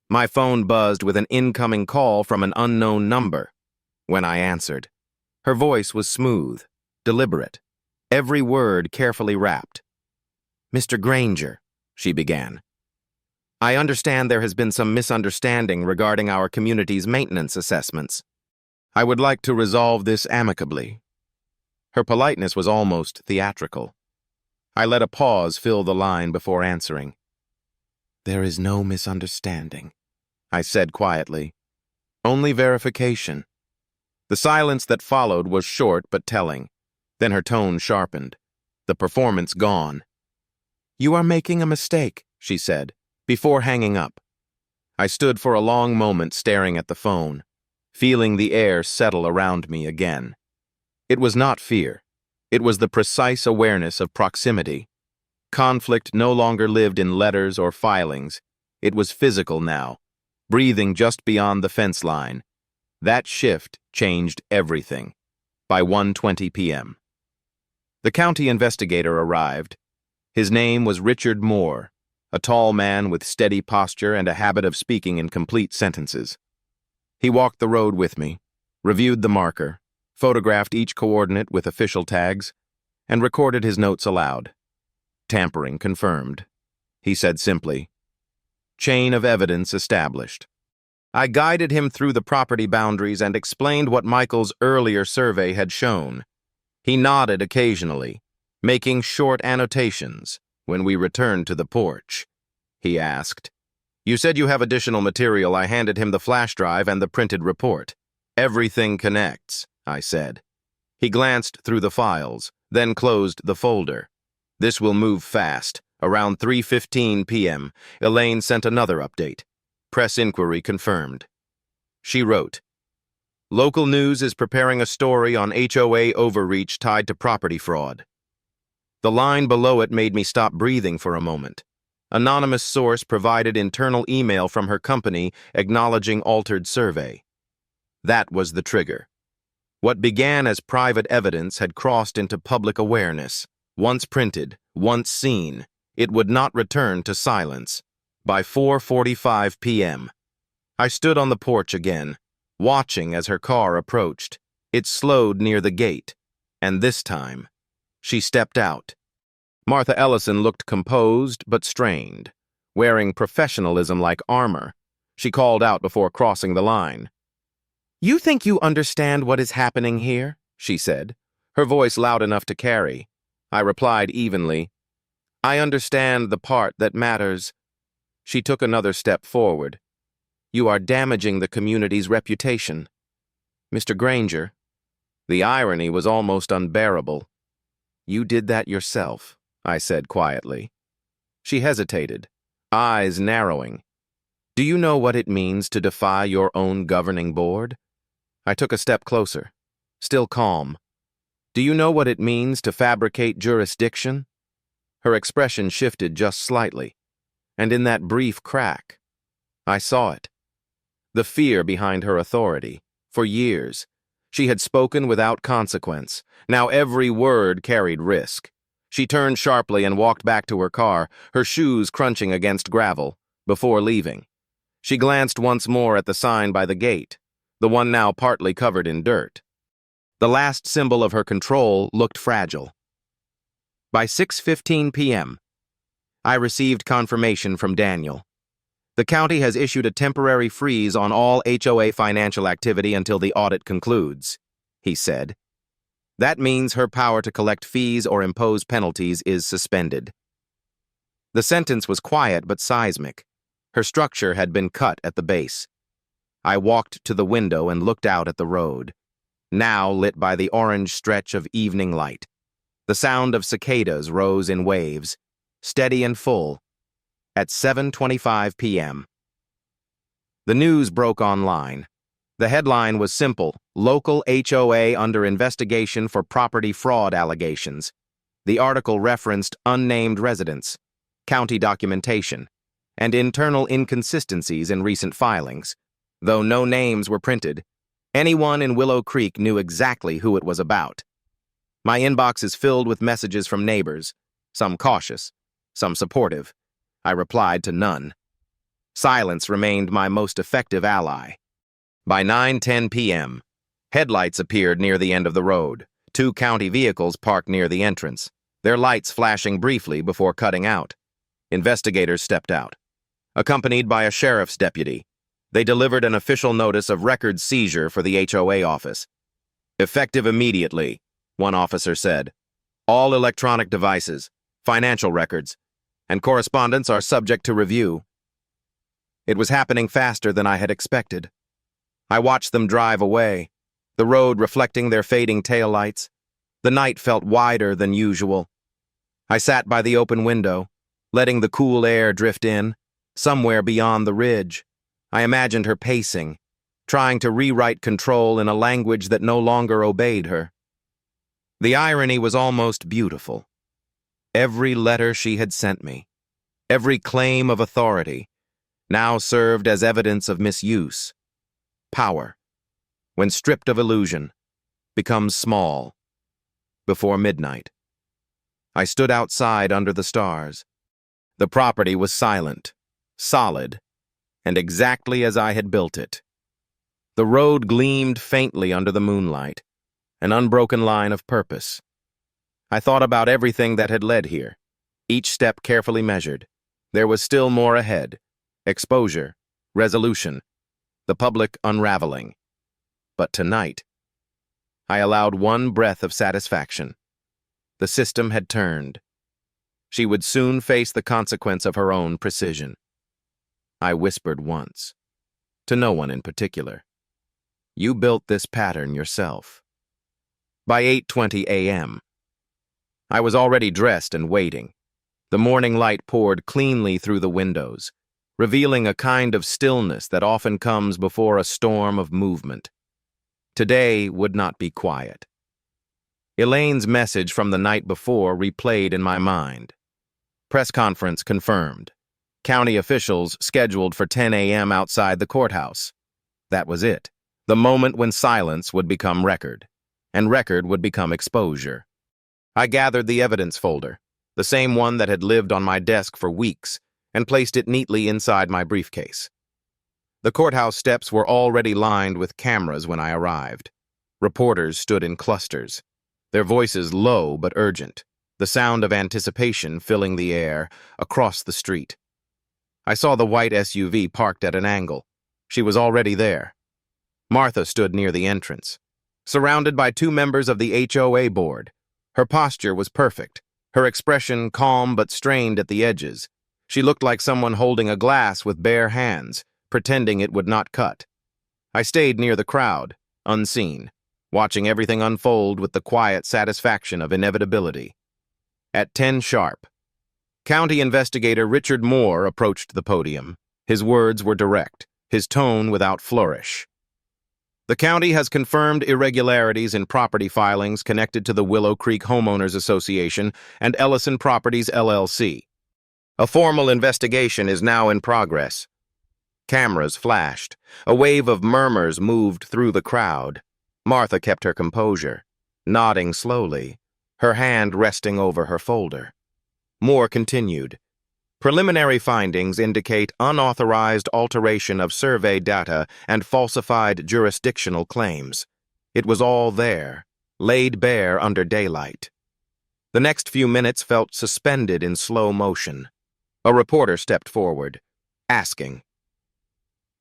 My phone buzzed with an incoming call from an unknown number. When I answered, her voice was smooth, deliberate, every word carefully wrapped. "Mr. Granger," she began, "I understand there has been some misunderstanding regarding our community's maintenance assessments. I would like to resolve this amicably." Her politeness was almost theatrical. I let a pause fill the line before answering. "There is no misunderstanding," I said quietly. "Only verification." The silence that followed was short but telling. Then her tone sharpened. The performance gone. "You are making a mistake," she said, before hanging up. I stood for a long moment staring at the phone, feeling the air settle around me again. It was not fear. It was the precise awareness of proximity. Conflict no longer lived in letters or filings. It was physical now, breathing just beyond the fence line. That shift changed everything. By 1:20 p.m. The county investigator arrived. His name was Richard Moore, a tall man with steady posture and a habit of speaking in complete sentences. He walked the road with me, reviewed the marker, photographed each coordinate with official tags, and recorded his notes aloud. "Tampering confirmed," he said simply. "Chain of evidence established." I guided him through the property boundaries and explained what Michael's earlier survey had shown. He nodded occasionally, making short annotations. When we returned to the porch, he asked, "You said you have additional material." I handed him the flash drive and the printed report. "Everything connects," I said. He glanced through the files, then closed the folder. "This will move fast." Around 3:15 p.m., Elaine sent another update. "Press inquiry confirmed." She wrote, "Local news is preparing a story on HOA overreach tied to property fraud." The line below it made me stop breathing for a moment. Anonymous source provided internal email from her company acknowledging altered survey. That was the trigger. What began as private evidence had crossed into public awareness. Once printed, once seen, it would not return to silence. By 4:45 p.m., I stood on the porch again, watching as her car approached. It slowed near the gate, and this time, she stepped out. Martha Ellison looked composed but strained, wearing professionalism like armor. She called out before crossing the line. "You think you understand what is happening here?" she said, her voice loud enough to carry. I replied evenly, "I understand the part that matters." She took another step forward. "You are damaging the community's reputation." "Mr. Granger." The irony was almost unbearable. "You did that yourself," I said quietly. She hesitated, eyes narrowing. "Do you know what it means to defy your own governing board?" I took a step closer, still calm. "Do you know what it means to fabricate jurisdiction?" Her expression shifted just slightly, and in that brief crack, I saw it. The fear behind her authority. For years, she had spoken without consequence. Now every word carried risk. She turned sharply and walked back to her car, her shoes crunching against gravel, before leaving. She glanced once more at the sign by the gate. the one now partly covered in dirt. The last symbol of her control looked fragile. By 6:15 p.m., I received confirmation from Daniel. The county has issued a temporary freeze on all HOA financial activity until the audit concludes, he said. That means her power to collect fees or impose penalties is suspended. The sentence was quiet but seismic. Her structure had been cut at the base. I walked to the window and looked out at the road, now lit by the orange stretch of evening light. The sound of cicadas rose in waves, steady and full, at 7:25 p.m. The news broke online. The headline was simple: local HOA under investigation for property fraud allegations. The article referenced unnamed residents, county documentation, and internal inconsistencies in recent filings. Though no names were printed, anyone in Willow Creek knew exactly who it was about. My inbox is filled with messages from neighbors, some cautious, some supportive. I replied to none. Silence remained my most effective ally. By 9:10 p.m., headlights appeared near the end of the road, 2 county vehicles parked near the entrance, their lights flashing briefly before cutting out. Investigators stepped out. Accompanied by a sheriff's deputy, they delivered an official notice of record seizure for the HOA office. Effective immediately, one officer said. All electronic devices, financial records, and correspondence are subject to review. It was happening faster than I had expected. I watched them drive away, the road reflecting their fading taillights. The night felt wider than usual. I sat by the open window, letting the cool air drift in, somewhere beyond the ridge. I imagined her pacing, trying to rewrite control in a language that no longer obeyed her. The irony was almost beautiful. Every letter she had sent me, every claim of authority, now served as evidence of misuse. Power, when stripped of illusion, becomes small. Before midnight, I stood outside under the stars. The property was silent, solid, and exactly as I had built it. The road gleamed faintly under the moonlight, an unbroken line of purpose. I thought about everything that had led here, each step carefully measured. There was still more ahead: exposure, resolution, the public unraveling. But tonight, I allowed one breath of satisfaction. The system had turned. She would soon face the consequence of her own precision. I whispered once, to no one in particular. You built this pattern yourself. By 8:20 a.m., I was already dressed and waiting. The morning light poured cleanly through the windows, revealing a kind of stillness that often comes before a storm of movement. Today would not be quiet. Elaine's message from the night before replayed in my mind. Press conference confirmed. County officials scheduled for 10 a.m. outside the courthouse. That was it. The moment when silence would become record, and record would become exposure. I gathered the evidence folder, the same one that had lived on my desk for weeks, and placed it neatly inside my briefcase. The courthouse steps were already lined with cameras when I arrived. Reporters stood in clusters, their voices low but urgent, the sound of anticipation filling the air across the street. I saw the white SUV parked at an angle. She was already there. Martha stood near the entrance, surrounded by 2 members of the HOA board. Her posture was perfect, her expression calm but strained at the edges. She looked like someone holding a glass with bare hands, pretending it would not cut. I stayed near the crowd, unseen, watching everything unfold with the quiet satisfaction of inevitability. At 10 sharp, County Investigator Richard Moore approached the podium. His words were direct, his tone without flourish. The county has confirmed irregularities in property filings connected to the Willow Creek Homeowners Association and Ellison Properties, LLC. A formal investigation is now in progress. Cameras flashed. A wave of murmurs moved through the crowd. Martha kept her composure, nodding slowly, her hand resting over her folder. Moore continued. Preliminary findings indicate unauthorized alteration of survey data and falsified jurisdictional claims. It was all there, laid bare under daylight. The next few minutes felt suspended in slow motion. A reporter stepped forward, asking,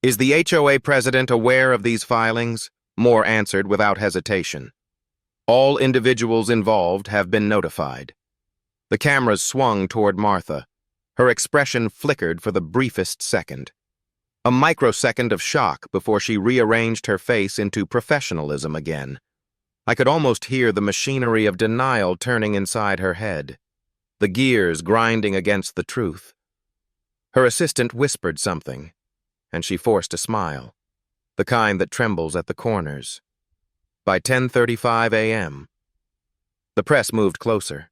"Is the HOA president aware of these filings?" Moore answered without hesitation. "All individuals involved have been notified." The cameras swung toward Martha. Her expression flickered for the briefest second. A microsecond of shock before she rearranged her face into professionalism again. I could almost hear the machinery of denial turning inside her head, the gears grinding against the truth. Her assistant whispered something, and she forced a smile, the kind that trembles at the corners. By 10:35 a.m., the press moved closer.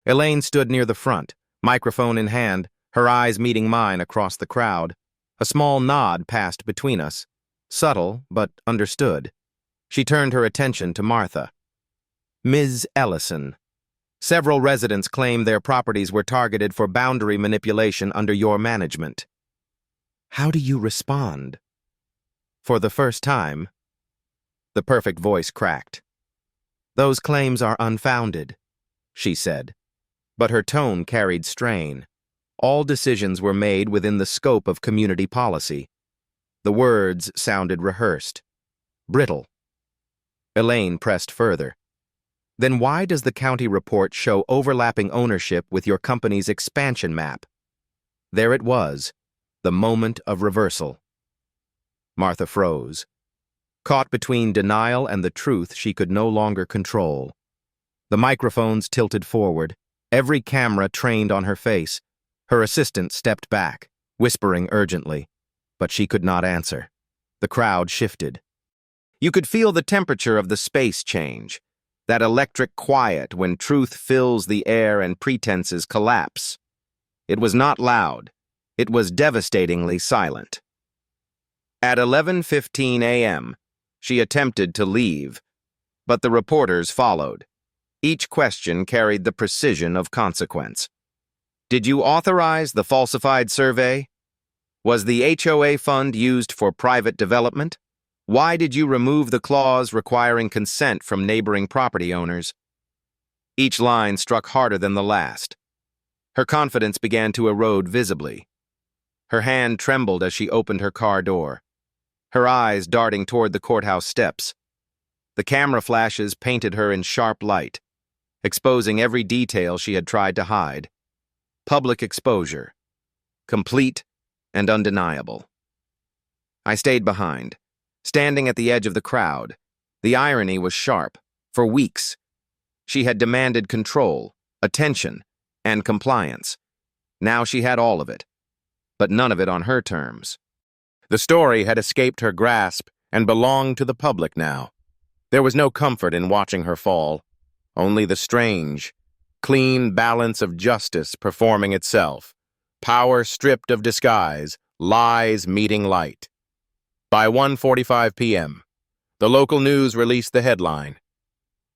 Elaine stood near the front, microphone in hand, her eyes meeting mine across the crowd. A small nod passed between us, subtle but understood. She turned her attention to Martha. "Ms. Ellison, several residents claim their properties were targeted for boundary manipulation under your management. How do you respond?" For the first time, the perfect voice cracked. "Those claims are unfounded," she said, but her tone carried strain. All decisions were made within the scope of community policy. The words sounded rehearsed, brittle. Elaine pressed further. "Then why does the county report show overlapping ownership with your company's expansion map?" There it was, the moment of reversal. Martha froze. Caught between denial and the truth she could no longer control. The microphones tilted forward, every camera trained on her face. Her assistant stepped back, whispering urgently, but she could not answer. The crowd shifted. You could feel the temperature of the space change, that electric quiet when truth fills the air and pretenses collapse. It was not loud. It was devastatingly silent. At 11:15 a.m., she attempted to leave, but the reporters followed. Each question carried the precision of consequence. "Did you authorize the falsified survey? Was the HOA fund used for private development? Why did you remove the clause requiring consent from neighboring property owners?" Each line struck harder than the last. Her confidence began to erode visibly. Her hand trembled as she opened her car door, her eyes darting toward the courthouse steps. The camera flashes painted her in sharp light, exposing every detail she had tried to hide. Public exposure, complete and undeniable. I stayed behind, standing at the edge of the crowd. The irony was sharp. For weeks, she had demanded control, attention, and compliance. Now she had all of it, but none of it on her terms. The story had escaped her grasp and belonged to the public now. There was no comfort in watching her fall, only the strange, clean balance of justice performing itself, power stripped of disguise, lies meeting light. By 1:45 p.m., the local news released the headline,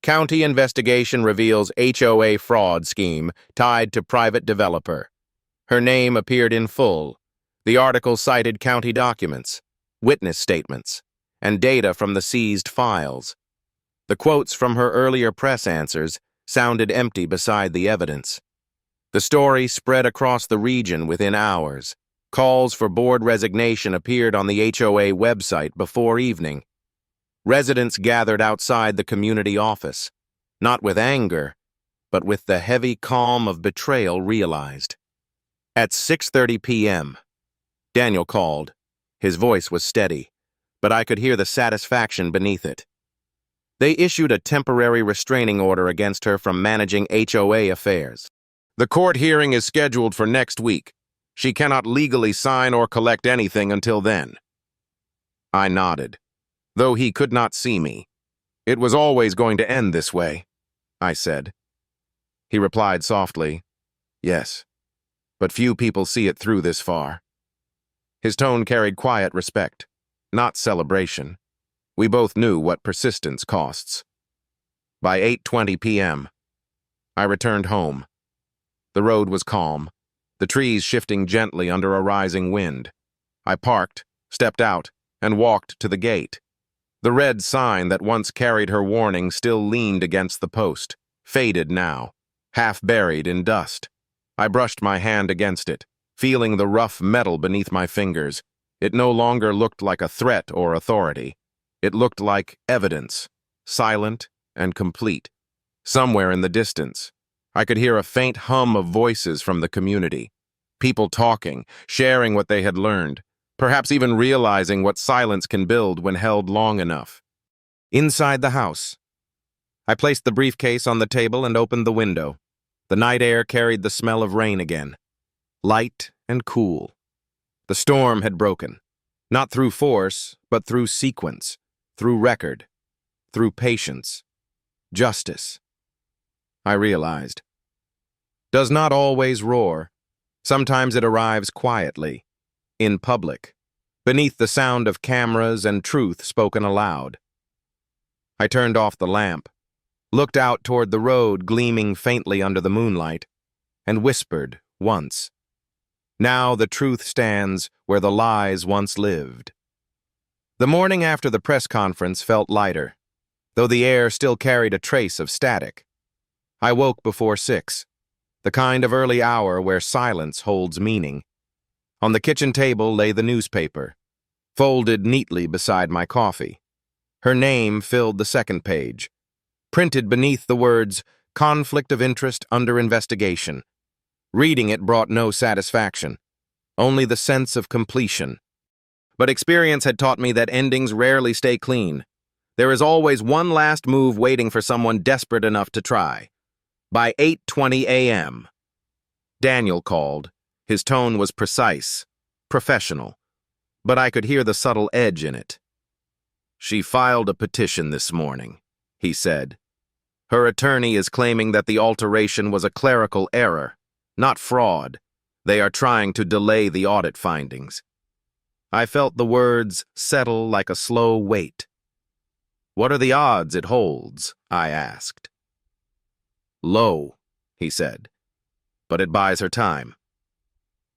"County investigation reveals HOA fraud scheme tied to private developer." Her name appeared in full. The article cited county documents, witness statements, and data from the seized files. The quotes from her earlier press answers sounded empty beside the evidence. The story spread across the region within hours. Calls for board resignation appeared on the HOA website before evening. Residents gathered outside the community office, not with anger, but with the heavy calm of betrayal realized. At 6:30 p.m., Daniel called. His voice was steady, but I could hear the satisfaction beneath it. They issued a temporary restraining order against her from managing HOA affairs. "The court hearing is scheduled for next week. She cannot legally sign or collect anything until then." I nodded, though he could not see me. "It was always going to end this way," I said. He replied softly, "Yes, but few people see it through this far." His tone carried quiet respect, not celebration. We both knew what persistence costs. By 8:20 p.m., I returned home. The road was calm, the trees shifting gently under a rising wind. I parked, stepped out, and walked to the gate. The red sign that once carried her warning still leaned against the post, faded now, half buried in dust. I brushed my hand against it, feeling the rough metal beneath my fingers. It no longer looked like a threat or authority. It looked like evidence, silent and complete. Somewhere in the distance, I could hear a faint hum of voices from the community. People talking, sharing what they had learned, perhaps even realizing what silence can build when held long enough. Inside the house, I placed the briefcase on the table and opened the window. The night air carried the smell of rain again, light and cool. The storm had broken, not through force, but through sequence, through record, through patience, justice. I realized. Does not always roar. Sometimes it arrives quietly, in public, beneath the sound of cameras and truth spoken aloud. I turned off the lamp, looked out toward the road gleaming faintly under the moonlight, and whispered once. Now the truth stands where the lies once lived. The morning after the press conference felt lighter, though the air still carried a trace of static. I woke before 6, the kind of early hour where silence holds meaning. On the kitchen table lay the newspaper, folded neatly beside my coffee. Her name filled the second page, printed beneath the words, "Conflict of Interest under investigation." Reading it brought no satisfaction, only the sense of completion. But experience had taught me that endings rarely stay clean. There is always one last move waiting for someone desperate enough to try. By 8:20 a.m., Daniel called. His tone was precise, professional, but I could hear the subtle edge in it. "She filed a petition this morning," he said. "Her attorney is claiming that the alteration was a clerical error, not fraud. They are trying to delay the audit findings." I felt the words settle like a slow weight. "What are the odds it holds?" I asked. "Low," he said, "but it buys her time."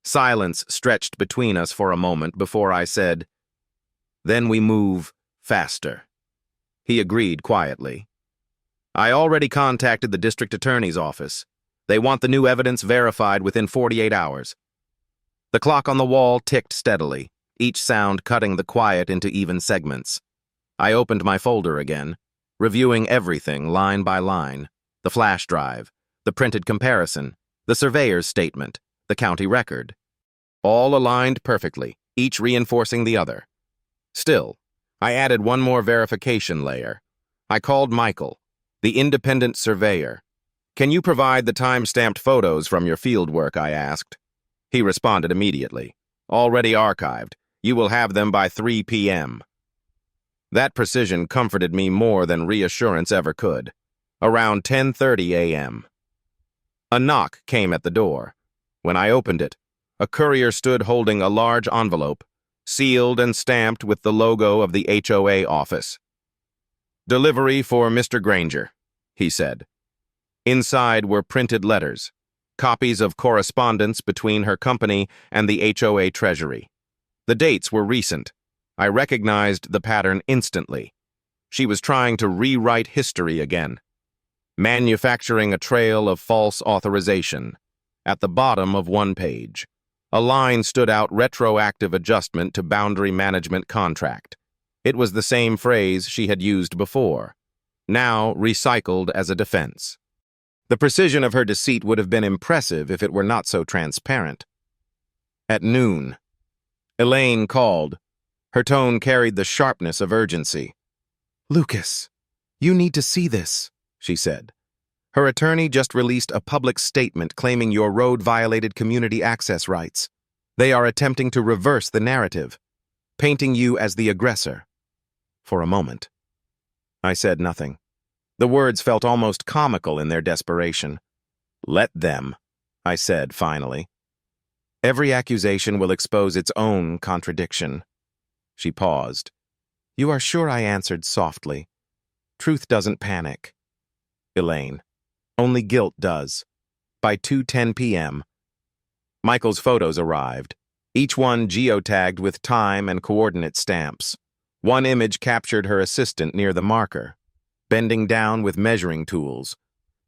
Silence stretched between us for a moment before I said, "Then we move faster." He agreed quietly. "I already contacted the district attorney's office. They want the new evidence verified within 48 hours. The clock on the wall ticked steadily, each sound cutting the quiet into even segments. I opened my folder again, reviewing everything line by line. The flash drive, the printed comparison, the surveyor's statement, the county record. All aligned perfectly, each reinforcing the other. Still, I added one more verification layer. I called Michael, the independent surveyor. "Can you provide the time-stamped photos from your fieldwork?" I asked. He responded immediately. "Already archived. You will have them by 3 p.m. That precision comforted me more than reassurance ever could. Around 10:30 a.m. A knock came at the door. When I opened it, a courier stood holding a large envelope, sealed and stamped with the logo of the HOA office. "Delivery for Mr. Granger," he said. Inside were printed letters, copies of correspondence between her company and the HOA treasury. The dates were recent. I recognized the pattern instantly. She was trying to rewrite history again, manufacturing a trail of false authorization. At the bottom of one page, a line stood out: "Retroactive adjustment to boundary management contract." It was the same phrase she had used before, now recycled as a defense. The precision of her deceit would have been impressive if it were not so transparent. At noon, Elaine called. Her tone carried the sharpness of urgency. "Lucas, you need to see this," she said. "Her attorney just released a public statement claiming your road violated community access rights. They are attempting to reverse the narrative, painting you as the aggressor." For a moment, I said nothing. The words felt almost comical in their desperation. "Let them," I said finally. "Every accusation will expose its own contradiction." She paused. "You are sure?" I answered softly. "Truth doesn't panic." "Elaine, only guilt does. By 2:10 p.m. Michael's photos arrived, each one geotagged with time and coordinate stamps. One image captured her assistant near the marker, bending down with measuring tools,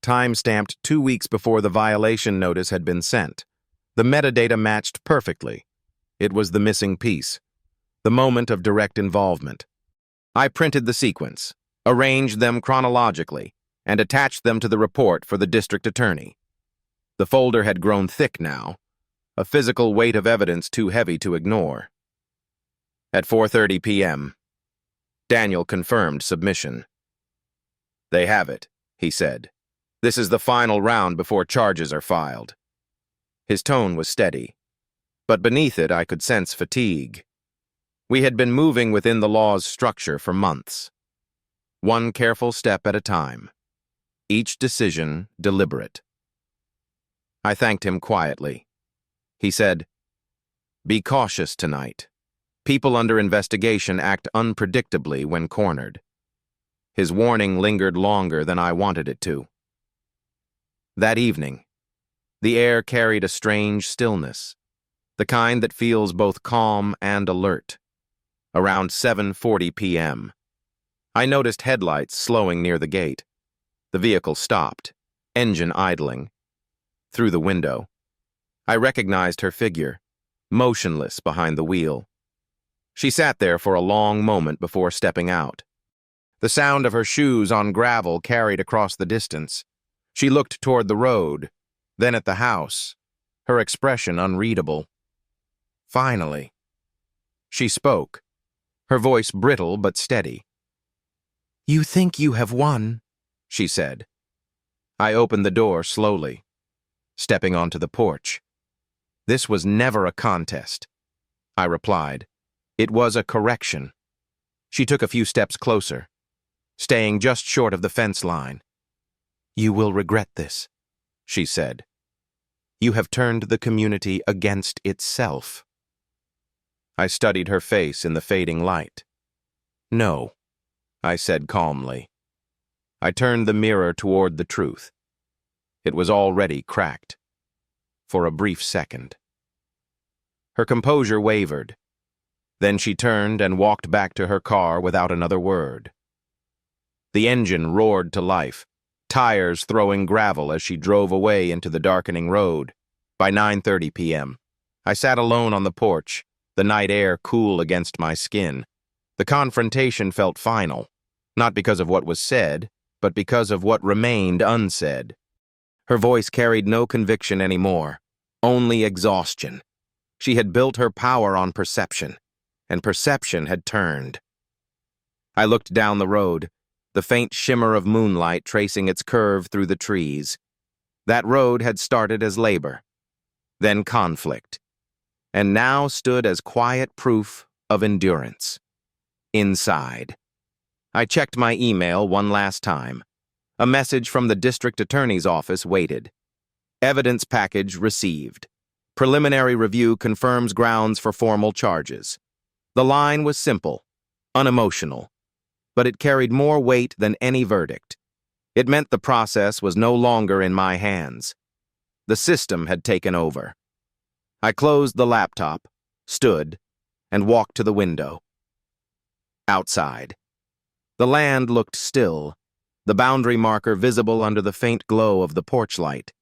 time-stamped 2 weeks before the violation notice had been sent. The metadata matched perfectly. It was the missing piece, the moment of direct involvement. I printed the sequence, arranged them chronologically, and attached them to the report for the district attorney. The folder had grown thick now, a physical weight of evidence too heavy to ignore. At 4:30 p.m., Daniel confirmed submission. "They have it," he said. "This is the final round before charges are filed." His tone was steady, but beneath it I could sense fatigue. We had been moving within the law's structure for months. One careful step at a time, each decision deliberate. I thanked him quietly. He said, "Be cautious tonight. People under investigation act unpredictably when cornered." His warning lingered longer than I wanted it to. That evening, the air carried a strange stillness, the kind that feels both calm and alert. Around 7:40 p.m., I noticed headlights slowing near the gate. The vehicle stopped, engine idling. Through the window, I recognized her figure, motionless behind the wheel. She sat there for a long moment before stepping out. The sound of her shoes on gravel carried across the distance. She looked toward the road, then at the house, her expression unreadable. Finally, she spoke, her voice brittle but steady. "You think you have won," she said. I opened the door slowly, stepping onto the porch. "This was never a contest," I replied. "It was a correction." She took a few steps closer, staying just short of the fence line. "You will regret this," she said. "You have turned the community against itself." I studied her face in the fading light. "No," I said calmly. I turned the mirror toward the truth. It was already cracked. For a brief second. Her composure wavered. Then she turned and walked back to her car without another word. The engine roared to life, tires throwing gravel as she drove away into the darkening road. By 9:30 p.m., I sat alone on the porch, the night air cool against my skin. The confrontation felt final, not because of what was said, but because of what remained unsaid. Her voice carried no conviction anymore, only exhaustion. She had built her power on perception, and perception had turned. I looked down the road, the faint shimmer of moonlight tracing its curve through the trees. That road had started as labor, then conflict, and now stood as quiet proof of endurance. Inside. I checked my email one last time. A message from the district attorney's office waited. Evidence package received. Preliminary review confirms grounds for formal charges. The line was simple, unemotional, but it carried more weight than any verdict. It meant the process was no longer in my hands. The system had taken over. I closed the laptop, stood, and walked to the window. Outside. The land looked still, the boundary marker visible under the faint glow of the porch light.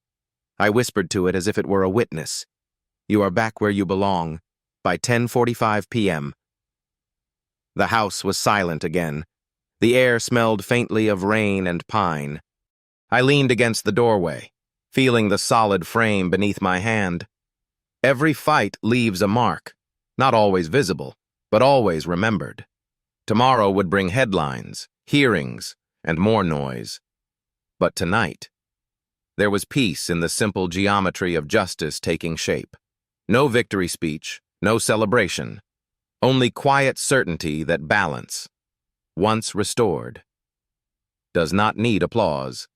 I whispered to it as if it were a witness. "You are back where you belong, by 10:45 p.m. The house was silent again. The air smelled faintly of rain and pine. I leaned against the doorway, feeling the solid frame beneath my hand. Every fight leaves a mark, not always visible, but always remembered. Tomorrow would bring headlines, hearings, and more noise. But tonight, there was peace in the simple geometry of justice taking shape. No victory speech, no celebration, only quiet certainty that balance, once restored, does not need applause.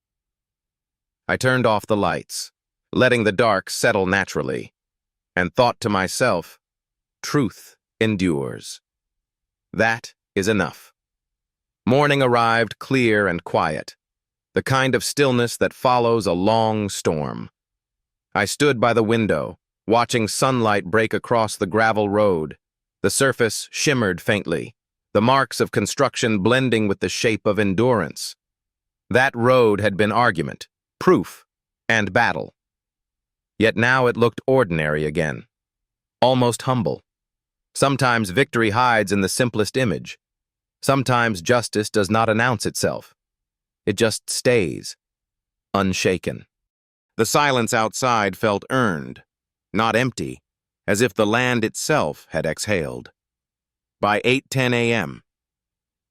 I turned off the lights, letting the dark settle naturally, and thought to myself, truth endures. That is enough. Morning arrived clear and quiet, the kind of stillness that follows a long storm. I stood by the window, watching sunlight break across the gravel road. The surface shimmered faintly, the marks of construction blending with the shape of endurance. That road had been argument, proof, and battle. Yet now it looked ordinary again, almost humble. Sometimes victory hides in the simplest image. Sometimes justice does not announce itself. It just stays, unshaken. The silence outside felt earned, not empty, as if the land itself had exhaled. By 8:10 a.m.,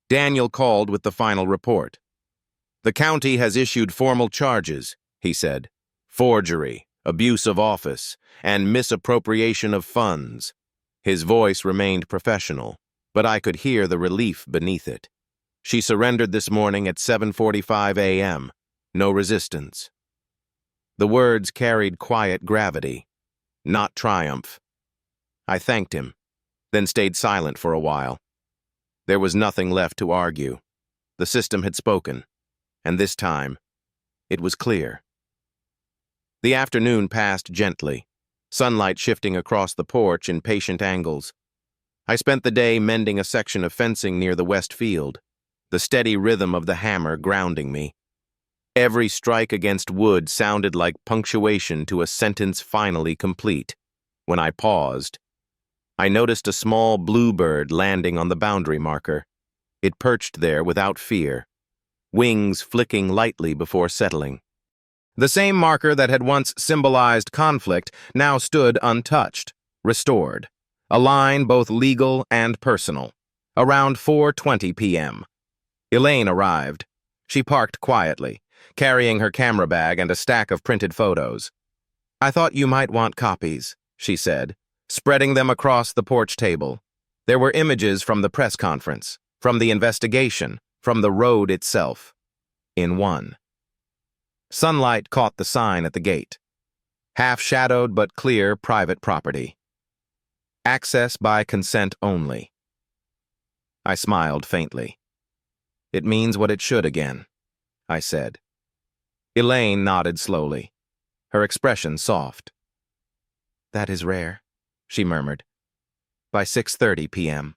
Daniel called with the final report. "The county has issued formal charges," he said. "Forgery, abuse of office, and misappropriation of funds." His voice remained professional, but I could hear the relief beneath it. "She surrendered this morning at 7:45 a.m. No resistance." The words carried quiet gravity, not triumph. I thanked him, then stayed silent for a while. There was nothing left to argue. The system had spoken, and this time, it was clear. The afternoon passed gently, sunlight shifting across the porch in patient angles. I spent the day mending a section of fencing near the west field, the steady rhythm of the hammer grounding me. Every strike against wood sounded like punctuation to a sentence finally complete. When I paused, I noticed a small bluebird landing on the boundary marker. It perched there without fear, wings flicking lightly before settling. The same marker that had once symbolized conflict now stood untouched, restored, a line both legal and personal. Around 4:20 p.m., Elaine arrived. She parked quietly, carrying her camera bag and a stack of printed photos. "I thought you might want copies," she said, spreading them across the porch table. There were images from the press conference, from the investigation, from the road itself, in one. Sunlight caught the sign at the gate. Half-shadowed but clear private property. Access by consent only. I smiled faintly. "It means what it should again," I said. Elaine nodded slowly, her expression soft. "That is rare," she murmured. By 6:30 p.m.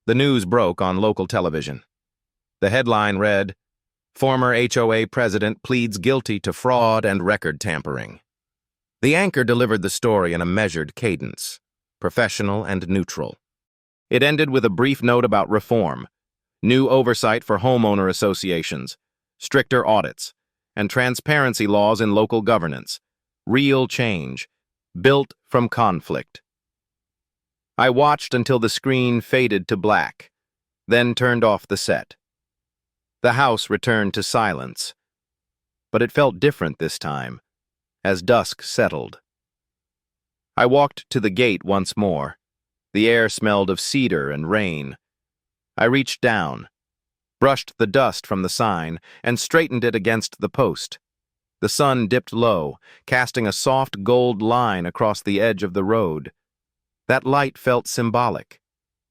The news broke on local television. The headline read, "Former HOA president pleads guilty to fraud and record tampering." The anchor delivered the story in a measured cadence, professional and neutral. It ended with a brief note about reform, new oversight for homeowner associations, stricter audits, and transparency laws in local governance. Real change, built from conflict. I watched until the screen faded to black, then turned off the set. The house returned to silence, but it felt different this time, as dusk settled. I walked to the gate once more. The air smelled of cedar and rain. I reached down, brushed the dust from the sign, and straightened it against the post. The sun dipped low, casting a soft gold line across the edge of the road. That light felt symbolic,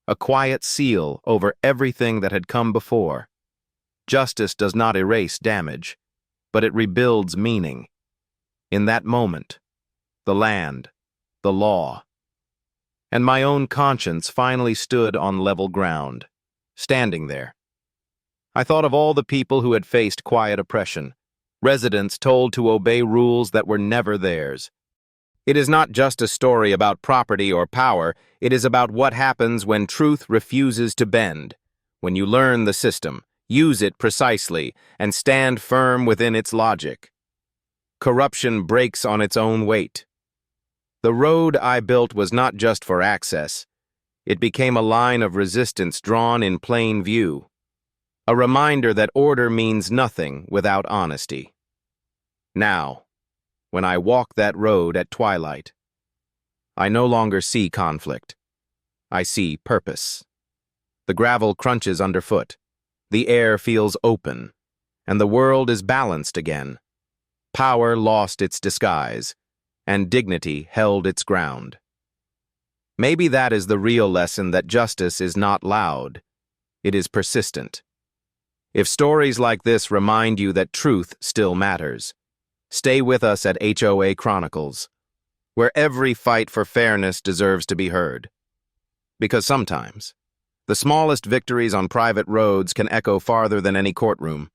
a quiet seal over everything that had come before. Justice does not erase damage, but it rebuilds meaning. In that moment, the land, the law, and my own conscience finally stood on level ground, standing there. I thought of all the people who had faced quiet oppression, residents told to obey rules that were never theirs. It is not just a story about property or power, it is about what happens when truth refuses to bend, when you learn the system, use it precisely, and stand firm within its logic. Corruption breaks on its own weight. The road I built was not just for access. It became a line of resistance drawn in plain view. A reminder that order means nothing without honesty. Now, when I walk that road at twilight, I no longer see conflict. I see purpose. The gravel crunches underfoot. The air feels open, and the world is balanced again. Power lost its disguise, and dignity held its ground. Maybe that is the real lesson, that justice is not loud. It is persistent. If stories like this remind you that truth still matters, stay with us at HOA Chronicles. where every fight for fairness deserves to be heard. Because sometimes, the smallest victories on private roads can echo farther than any courtroom.